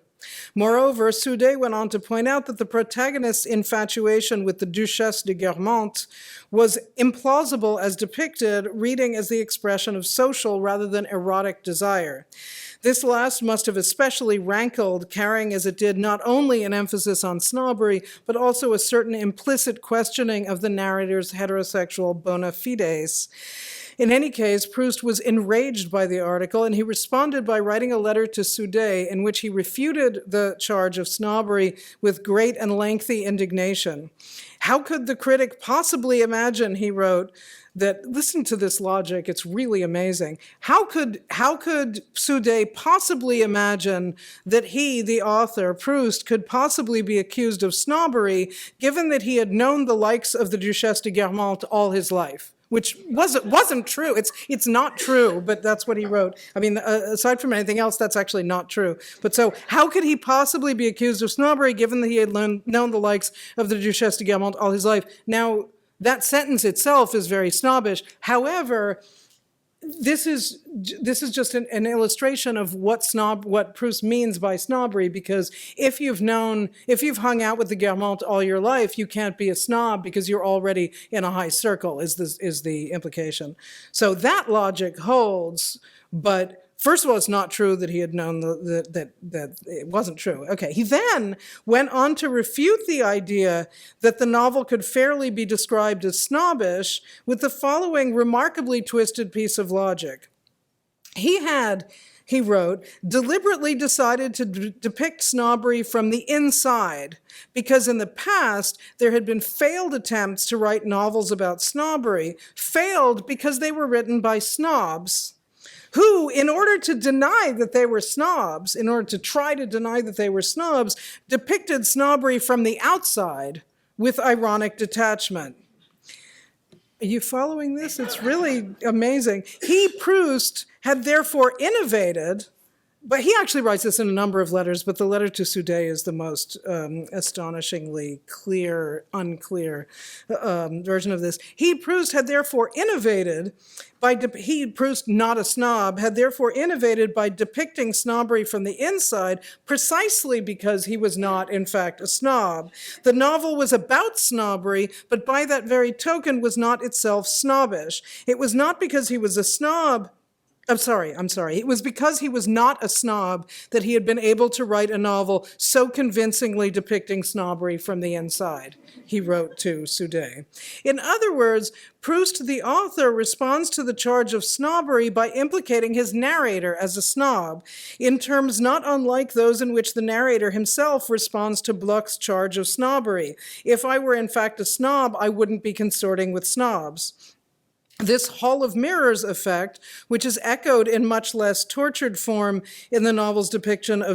Moreover, Soudet went on to point out that the protagonist's infatuation with the Duchesse de Guermantes was implausible as depicted, reading as the expression of social rather than erotic desire. This last must have especially rankled, carrying as it did not only an emphasis on snobbery, but also a certain implicit questioning of the narrator's heterosexual bona fides. In any case, Proust was enraged by the article, and he responded by writing a letter to Soudet in which he refuted the charge of snobbery with great and lengthy indignation. How could the critic possibly imagine, he wrote, that, listen to this logic, it's really amazing. How could Soudet possibly imagine that he, the author, Proust, could possibly be accused of snobbery, given that he had known the likes of the Duchesse de Guermantes all his life? Which wasn't true. It's not true, but that's what he wrote. I mean, aside from anything else, that's actually not true. But so how could he possibly be accused of snobbery given that he had known the likes of the Duchesse de Guermantes all his life? Now, that sentence itself is very snobbish. However, this is just an illustration of what Proust means by snobbery, because if you've hung out with the Guermantes all your life, you can't be a snob because you're already in a high circle, is the implication. So that logic holds, but first of all, it's not true that he had known that it wasn't true. Okay, he then went on to refute the idea that the novel could fairly be described as snobbish with the following remarkably twisted piece of logic. He wrote, deliberately decided to depict snobbery from the inside, because in the past there had been failed attempts to write novels about snobbery, failed because they were written by snobs, who, in order to deny that they were snobs, in order to try to deny that they were snobs, depicted snobbery from the outside with ironic detachment. Are you following this? It's really amazing. Proust, had therefore innovated but he actually writes this in a number of letters, but the letter to Soudet is the most astonishingly unclear version of this. Proust, had therefore innovated Proust, not a snob, had therefore innovated by depicting snobbery from the inside precisely because he was not, in fact, a snob. The novel was about snobbery, but by that very token was not itself snobbish. It was not because he was a snob. I'm sorry. It was because he was not a snob that he had been able to write a novel so convincingly depicting snobbery from the inside, he wrote to Soudet. In other words, Proust, the author, responds to the charge of snobbery by implicating his narrator as a snob, in terms not unlike those in which the narrator himself responds to Bloch's charge of snobbery. If I were in fact a snob, I wouldn't be consorting with snobs. This Hall of Mirrors effect, which is echoed in much less tortured form in the novel's depictions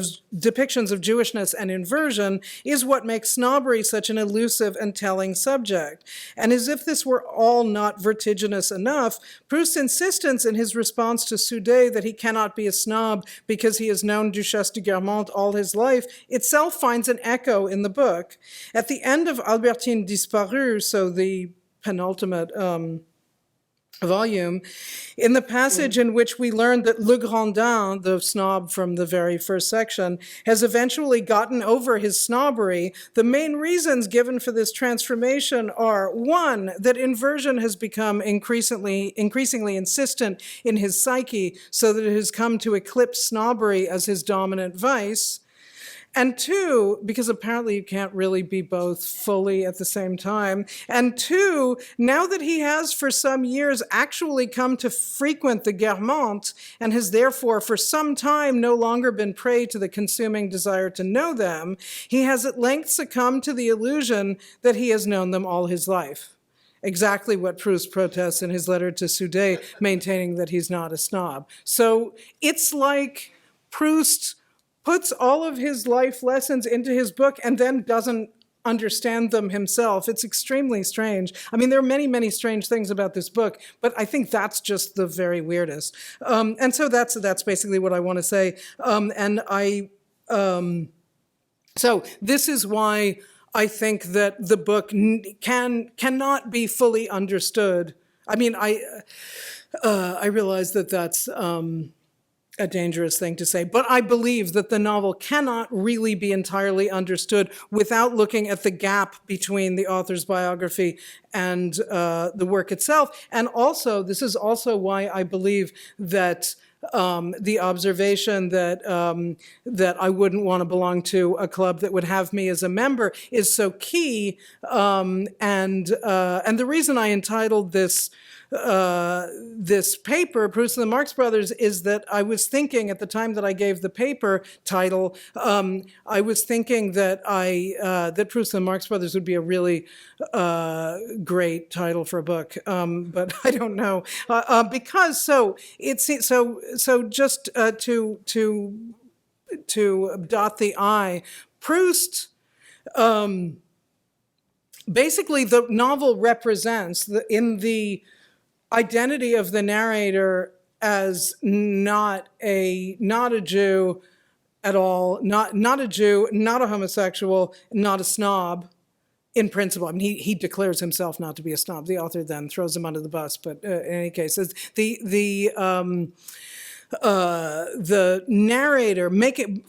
of Jewishness and inversion, is what makes snobbery such an elusive and telling subject. And as if this were all not vertiginous enough, Proust's insistence in his response to Soudet that he cannot be a snob because he has known Duchesse de Guermantes all his life itself finds an echo in the book. At the end of Albertine Disparue, so the penultimate volume, in the passage in which we learned that Le Grandin, the snob from the very first section, has eventually gotten over his snobbery, the main reasons given for this transformation are, one, that inversion has become increasingly insistent in his psyche, so that it has come to eclipse snobbery as his dominant vice. And two, because apparently you can't really be both fully at the same time. And two, now that he has for some years actually come to frequent the Guermantes and has therefore for some time no longer been prey to the consuming desire to know them, he has at length succumbed to the illusion that he has known them all his life. Exactly what Proust protests in his letter to Soudet, maintaining that he's not a snob. So it's like Proust puts all of his life lessons into his book and then doesn't understand them himself. It's extremely strange. I mean, there are many, many strange things about this book, but I think that's just the very weirdest. And so that's basically what I want to say. So this is why I think that the book cannot be fully understood. I mean, I realize that that's a dangerous thing to say, but I believe that the novel cannot really be entirely understood without looking at the gap between the author's biography and the work itself. And also, this is also why I believe that the observation that that I wouldn't want to belong to a club that would have me as a member is so key. And the reason I entitled this paper, Proust and the Marx Brothers, is that I was thinking at the time that I gave the paper title, I was thinking that that Proust and the Marx Brothers would be a really great title for a book, but I don't know because just to dot the I, Proust. Basically, the novel represents in the identity of the narrator as not a Jew at all, not a Jew, not a homosexual, not a snob, in principle. I mean, he declares himself not to be a snob. The author then throws him under the bus. But in any case, the narrator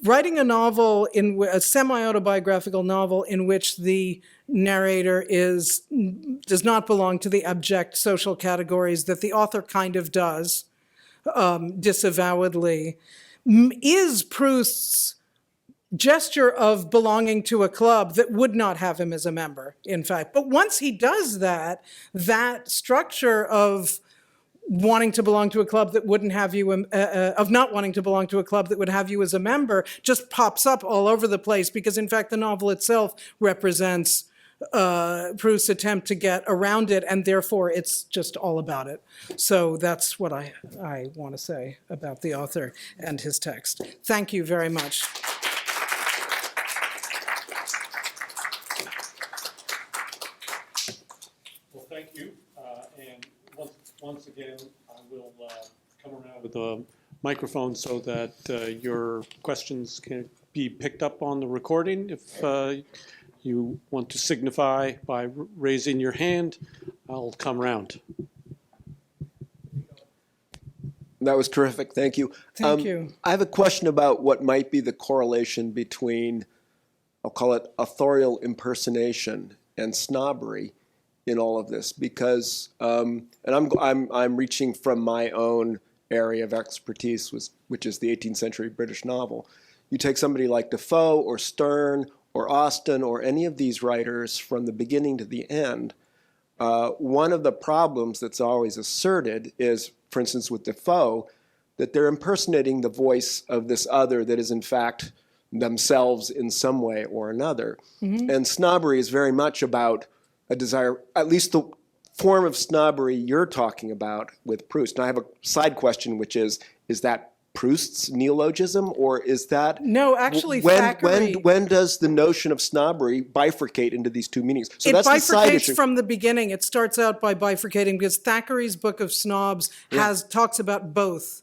writing a novel, a semi-autobiographical novel in which the narrator does not belong to the abject social categories that the author kind of does, disavowedly, is Proust's gesture of belonging to a club that would not have him as a member, in fact. But once he does that structure of wanting to belong to a club that wouldn't have you, of not wanting to belong to a club that would have you as a member, just pops up all over the place, because in fact the novel itself represents Proust's attempt to get around it, and therefore it's just all about it. So that's what I want to say about the author and his text. Thank you very much. Well, thank you. And once again, I will come around with microphone so that your questions can be picked up on the recording. If you want to signify by raising your hand, I'll come around. That was terrific. Thank you. Thank you. I have a question about what might be the correlation between, I'll call it authorial impersonation and snobbery in all of this, because, and I'm reaching from my own area of expertise, which is the 18th century British novel. You take somebody like Defoe or Sterne or Austen or any of these writers from the beginning to the end, one of the problems that's always asserted is, for instance, with Defoe, that they're impersonating the voice of this other that is in fact themselves in some way or another. Mm-hmm. And snobbery is very much about a desire, at least the form of snobbery you're talking about with Proust. And I have a side question, which is that Proust's neologism, or is that... No, actually, Thackeray... When does the notion of snobbery bifurcate into these two meanings? So that's the side issue. It bifurcates from the beginning. It starts out by bifurcating because Thackeray's Book of Snobs talks about both.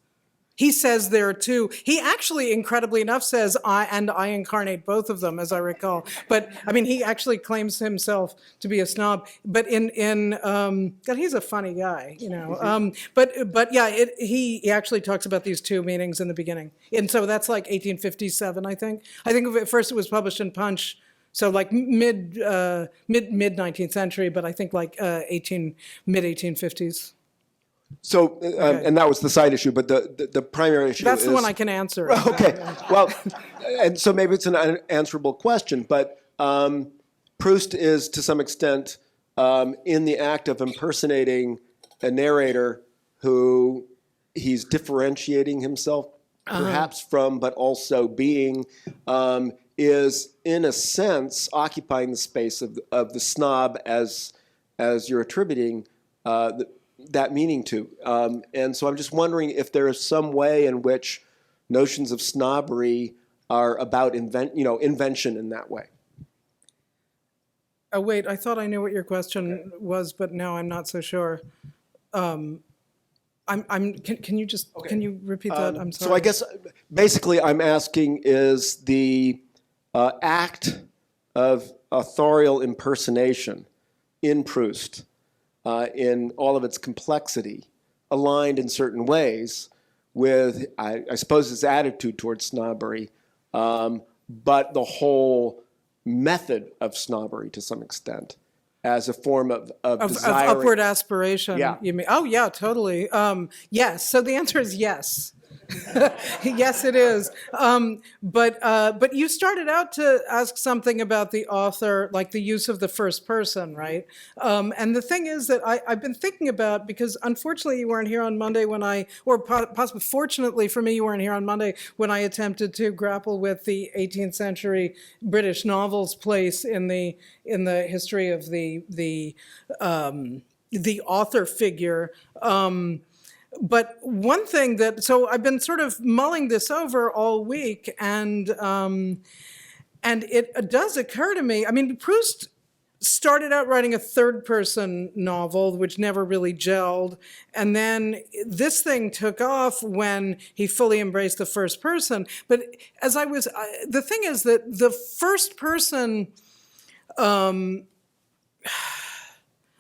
He says there are two. He actually, incredibly enough, says, I incarnate both of them, as I recall. But, I mean, he actually claims himself to be a snob. But God, he's a funny guy, you know. But yeah, he actually talks about these two meanings in the beginning. And so that's like 1857, I think. I think at first it was published in Punch, so like mid 19th century, but I think like mid 1850s. So, and that was the side issue, but the primary issue That's the one I can answer. Okay, well, and so maybe it's an unanswerable question, but Proust is to some extent in the act of impersonating a narrator who he's differentiating himself perhaps from, but also being, is in a sense occupying the space of the snob as you're attributing that meaning to. And so I'm just wondering if there is some way in which notions of snobbery are about invention in that way. Oh, wait, I thought I knew what your question was, but now I'm not so sure. Can you repeat that? I'm sorry. So I guess basically I'm asking, is the act of authorial impersonation in Proust, in all of its complexity, aligned in certain ways with, I suppose, his attitude towards snobbery, but the whole method of snobbery to some extent as a form of desiring. Of upward aspiration, yeah. You mean? Oh, yeah, totally. Yes, so the answer is yes. Yes, it is. But you started out to ask something about the author, like the use of the first person, right? And the thing is that I've been thinking about, because unfortunately you weren't here on Monday when or possibly fortunately for me, you weren't here on Monday when I attempted to grapple with the 18th century British novel's place in the history of the author figure. But one thing so I've been sort of mulling this over all week, and it does occur to me, I mean, Proust started out writing a third-person novel, which never really gelled, and then this thing took off when he fully embraced the first person. But the thing is that the first person,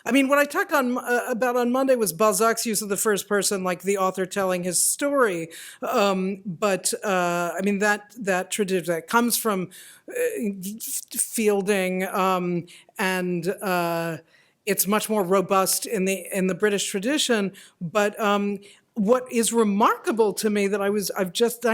I mean, what I talked about on Monday was Balzac's use of the first person, like the author telling his story. I mean, that tradition that comes from Fielding, and it's much more robust in the British tradition. But what is remarkable to me that I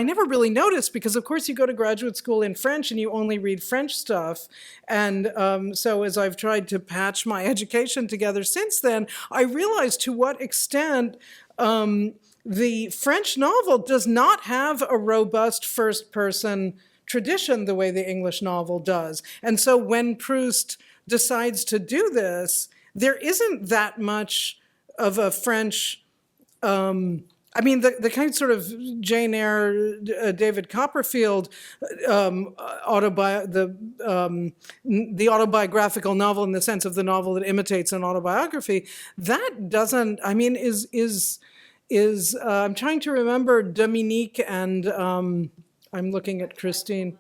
never really noticed, because of course you go to graduate school in French and you only read French stuff. And so as I've tried to patch my education together since then, I realized to what extent the French novel does not have a robust first-person tradition the way the English novel does. And so when Proust decides to do this, there isn't that much of a French... I mean, the kind of sort of Jane Eyre, David Copperfield the autobiographical novel, in the sense of the novel that imitates an autobiography, that doesn't, I mean, is is, I'm trying to remember Dominique and I'm looking at Christine.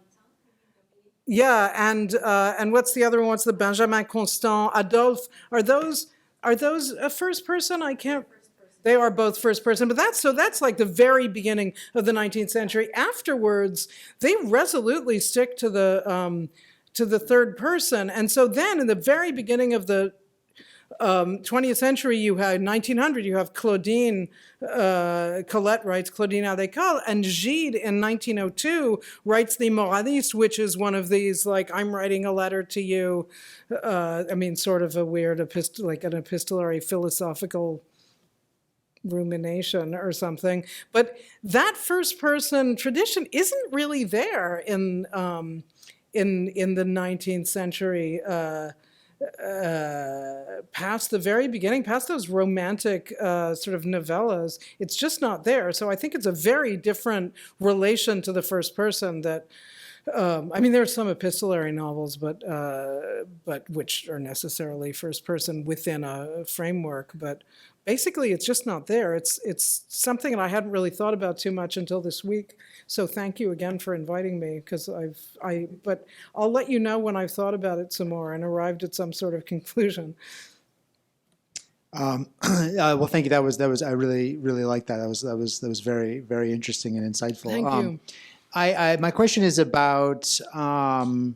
Yeah, and what's the other one? What's the Benjamin Constant, Adolphe? Are those a first person? I can't. They are both first person, but that's like the very beginning of the 19th century. Afterwards, they resolutely stick to the third person, and so then in the very beginning of the 20th century, you had 1900. You have Claudine, Colette writes Claudine Adécole, and Gide in 1902 writes the Moralistes, which is one of these like I'm writing a letter to you. I mean, sort of a weird like an epistolary philosophical rumination or something. But that first person tradition isn't really there in the 19th century. Past the very beginning, past those romantic sort of novellas, it's just not there. So I think it's a very different relation to the first person that, I mean, there are some epistolary novels, but which are necessarily first person within a framework, but basically it's just not there. It's something that I hadn't really thought about too much until this week. So thank you again for inviting me, because but I'll let you know when I've thought about it some more and arrived at some sort of conclusion. Well, thank you. That was I really liked that. That was very, very interesting and insightful. Thank you. My question is about, I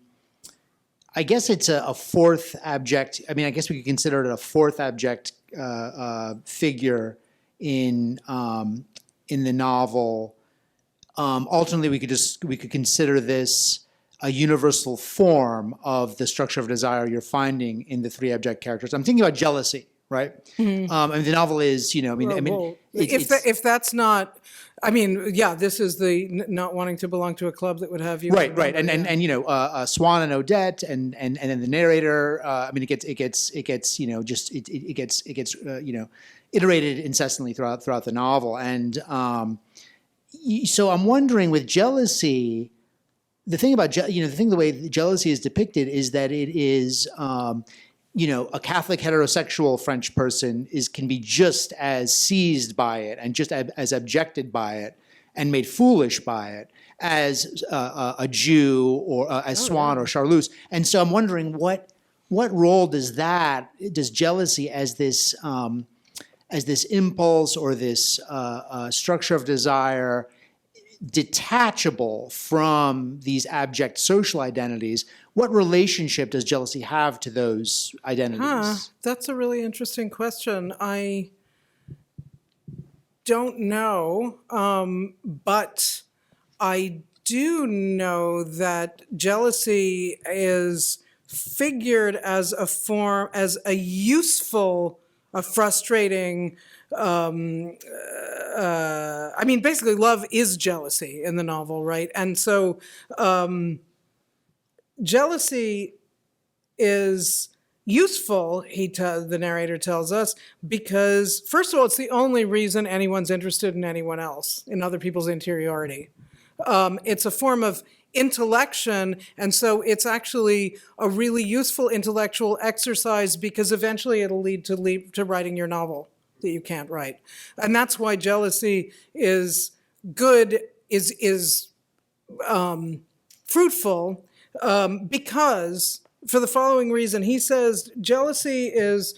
guess it's a fourth abject. I mean, I guess we could consider it a fourth abject figure in the novel. Ultimately, we could consider this a universal form of the structure of desire you're finding in the three abject characters. I'm thinking about jealousy, right? Mm-hmm. I mean, the novel is, if that's not, I mean, yeah, this is the not wanting to belong to a club that would have you. Right, and Swan and Odette, and then the narrator. I mean, it gets iterated incessantly throughout the novel, and so I'm wondering with jealousy, the thing the way jealousy is depicted is that it is. A Catholic heterosexual French person can be just as seized by it and just as abjected by it and made foolish by it as a Jew or as Swann or Charlus. And so I'm wondering what role does jealousy as this impulse or this structure of desire detachable from these abject social identities, what relationship does jealousy have to those identities? That's a really interesting question. I don't know, but I do know that jealousy is figured as a useful, a frustrating, I mean, basically love is jealousy in the novel, right? And so jealousy is useful, the narrator tells us, because first of all, it's the only reason anyone's interested in anyone else, in other people's interiority. It's a form of intellection, and so it's actually a really useful intellectual exercise because eventually it'll lead to writing your novel that you can't write. And that's why jealousy is good, is fruitful, because for the following reason. He says jealousy is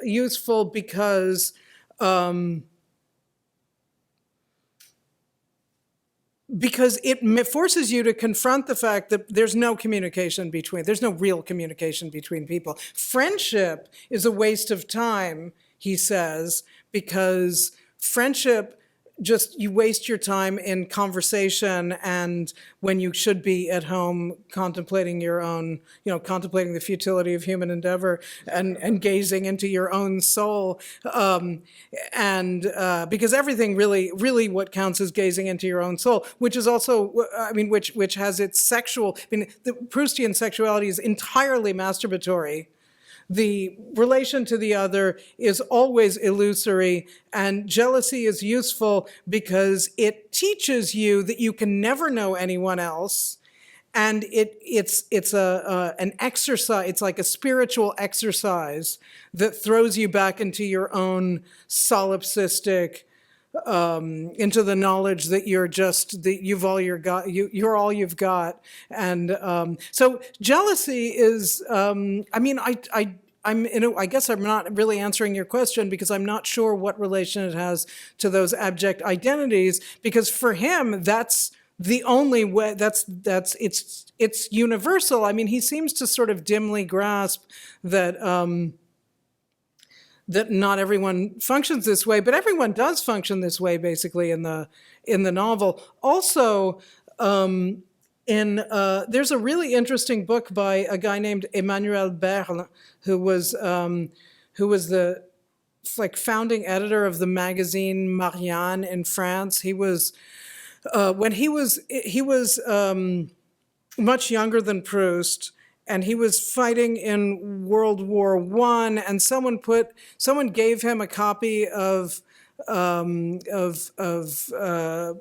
useful because it forces you to confront the fact that there's no real communication between people. Friendship is a waste of time, he says, because friendship, you waste your time in conversation and when you should be at home contemplating contemplating the futility of human endeavor and gazing into your own soul. Because everything really what counts is gazing into your own soul, which is also, which has its sexual, the Proustian sexuality is entirely masturbatory. The relation to the other is always illusory, and jealousy is useful because it teaches you that you can never know anyone else, and it's an exercise. It's like a spiritual exercise that throws you back into your own solipsistic, into the knowledge that you're all you've got. And so jealousy is, I guess I'm not really answering your question because I'm not sure what relation it has to those abject identities, because for him, that's the only way, it's universal. I mean, he seems to sort of dimly grasp that, that not everyone functions this way, but everyone does function this way, basically, in the novel. Also, there's a really interesting book by a guy named Emmanuel Berle, who was the founding editor of the magazine Marianne in France. He was when he was much younger than Proust, and he was fighting in World War I, and someone gave him a copy of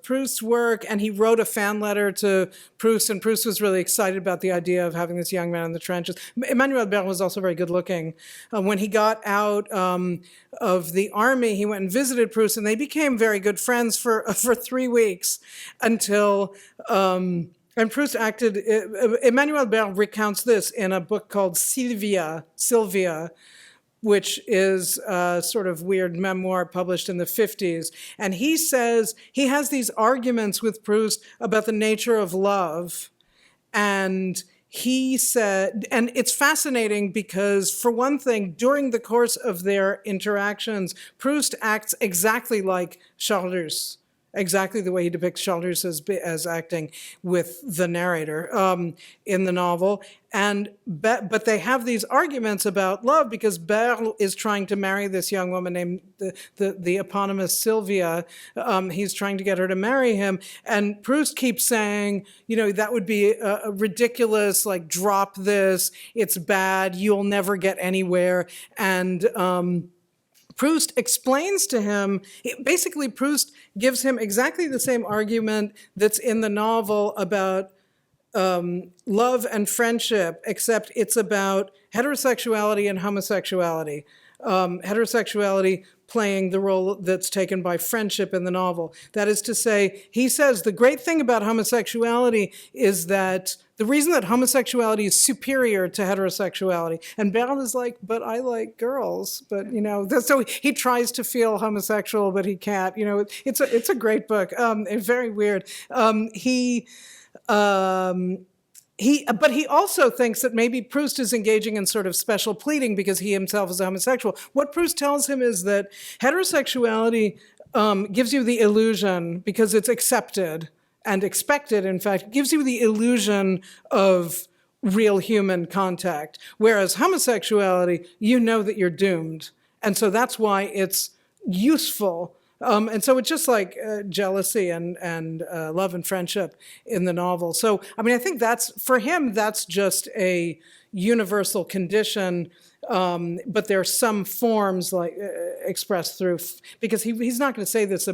Proust's work, and he wrote a fan letter to Proust, and Proust was really excited about the idea of having this young man in the trenches. Emmanuel Berle was also very good looking. When he got out of the army, he went and visited Proust, and they became very good friends for 3 weeks until. And Proust acted, Emmanuel Berle recounts this in a book called Sylvia, which is a sort of weird memoir published in the 50s. And he says he has these arguments with Proust about the nature of love. And he said, and it's fascinating because, for one thing, during the course of their interactions, Proust acts exactly like Charles, exactly the way he depicts Charles as acting with the narrator in the novel. But they have these arguments about love because Berle is trying to marry this young woman named the eponymous Sylvia. He's trying to get her to marry him. And Proust keeps saying, that would be ridiculous, like, drop this, it's bad, you'll never get anywhere. And Proust explains to him, basically Proust gives him exactly the same argument that's in the novel about love and friendship, except it's about heterosexuality and homosexuality. Heterosexuality playing the role that's taken by friendship in the novel. That is to say, he says the great thing about homosexuality is that the reason that homosexuality is superior to heterosexuality, and Berle is like, but I like girls, but so he tries to feel homosexual, but he can't. It's a great book. It's very weird. But he also thinks that maybe Proust is engaging in sort of special pleading because he himself is a homosexual. What Proust tells him is that heterosexuality gives you the illusion, because it's accepted and expected, in fact, gives you the illusion of real human contact. Whereas homosexuality, you know that you're doomed. And so that's why it's useful. And so it's just like jealousy and love and friendship in the novel. So, I mean, I think for him, that's just a universal condition. But there are some forms like expressed through, because he's not going to say he's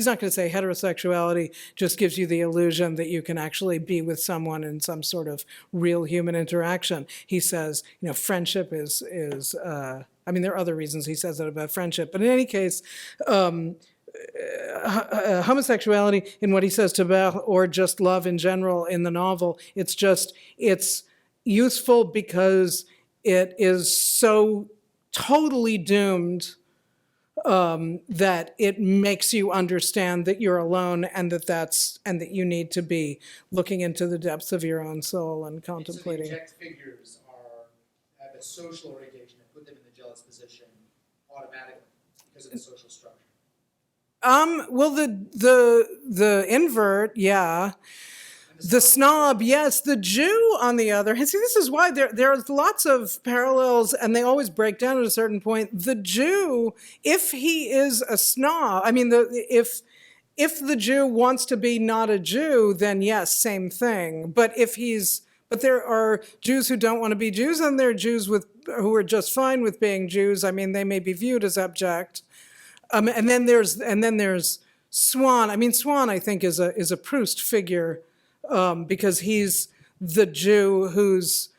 not going to say heterosexuality just gives you the illusion that you can actually be with someone in some sort of real human interaction. He says, friendship is there are other reasons he says that about friendship, but in any case, homosexuality, in what he says to Berle, or just love in general in the novel, it's useful because it is so totally doomed that it makes you understand that you're alone, and that you need to be looking into the depths of your own soul and contemplating. So the object figures have a social orientation and put them in the jealous position automatically because of the social structure. Well, the invert, yeah. The snob, yes. The Jew, on the other hand, see, this is why there's lots of parallels, and they always break down at a certain point. The Jew, if he is a snob, if the Jew wants to be not a Jew, then yes, same thing. But there are Jews who don't want to be Jews, and there are Jews who are just fine with being Jews. They may be viewed as abject. And then there's Swann. Swann, I think, is a Proust figure, because he's the Jew who's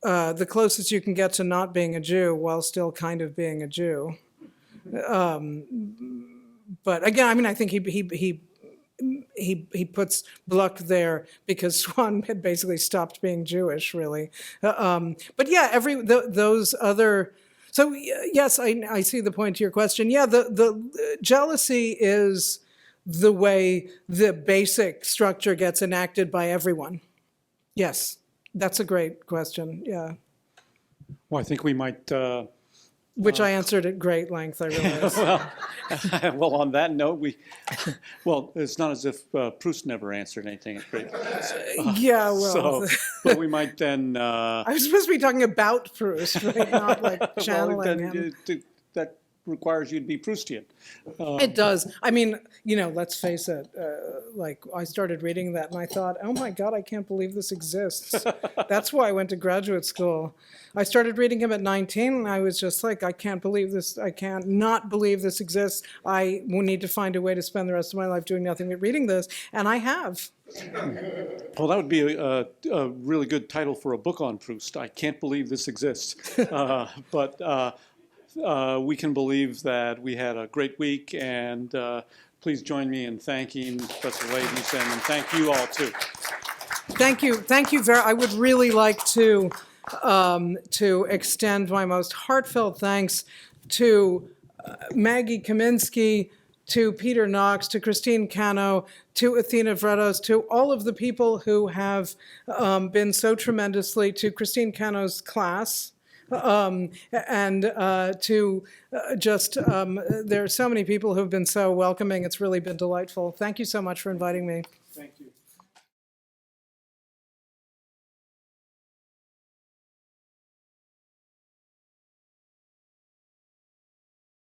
the closest you can get to not being a Jew while still kind of being a Jew. But again, I mean, I think he puts Gluck there because Swann had basically stopped being Jewish, really. But yeah, those other. So yes, I see the point to your question. Yeah, the jealousy is the way the basic structure gets enacted by everyone. Yes, that's a great question. Yeah. Well, I think we might. Which I answered at great length, I realize. Well, on that note, well, it's not as if Proust never answered anything at great length. Yeah, well. So, but we might then. I was supposed to be talking about Proust, right? Not like channeling him. That requires you to be Proustian. It does. I mean, let's face it. Like, I started reading that and I thought, oh my God, I can't believe this exists. That's why I went to graduate school. I started reading him at 19 and I was just like, I can't believe this. I can't not believe this exists. I will need to find a way to spend the rest of my life doing nothing but reading this. And I have. Well, that would be a really good title for a book on Proust. I can't believe this exists. But we can believe that we had a great week, and please join me in thanking Professor Ladenson, and thank you all too. Thank you. Thank you very. I would really like to extend my most heartfelt thanks to Maggie Kaminsky, to Peter Knox, to Christine Cano, to Athena Vredos, to all of the people who have been so tremendously, to Christine Cano's class, and to there are so many people who have been so welcoming. It's really been delightful. Thank you so much for inviting me.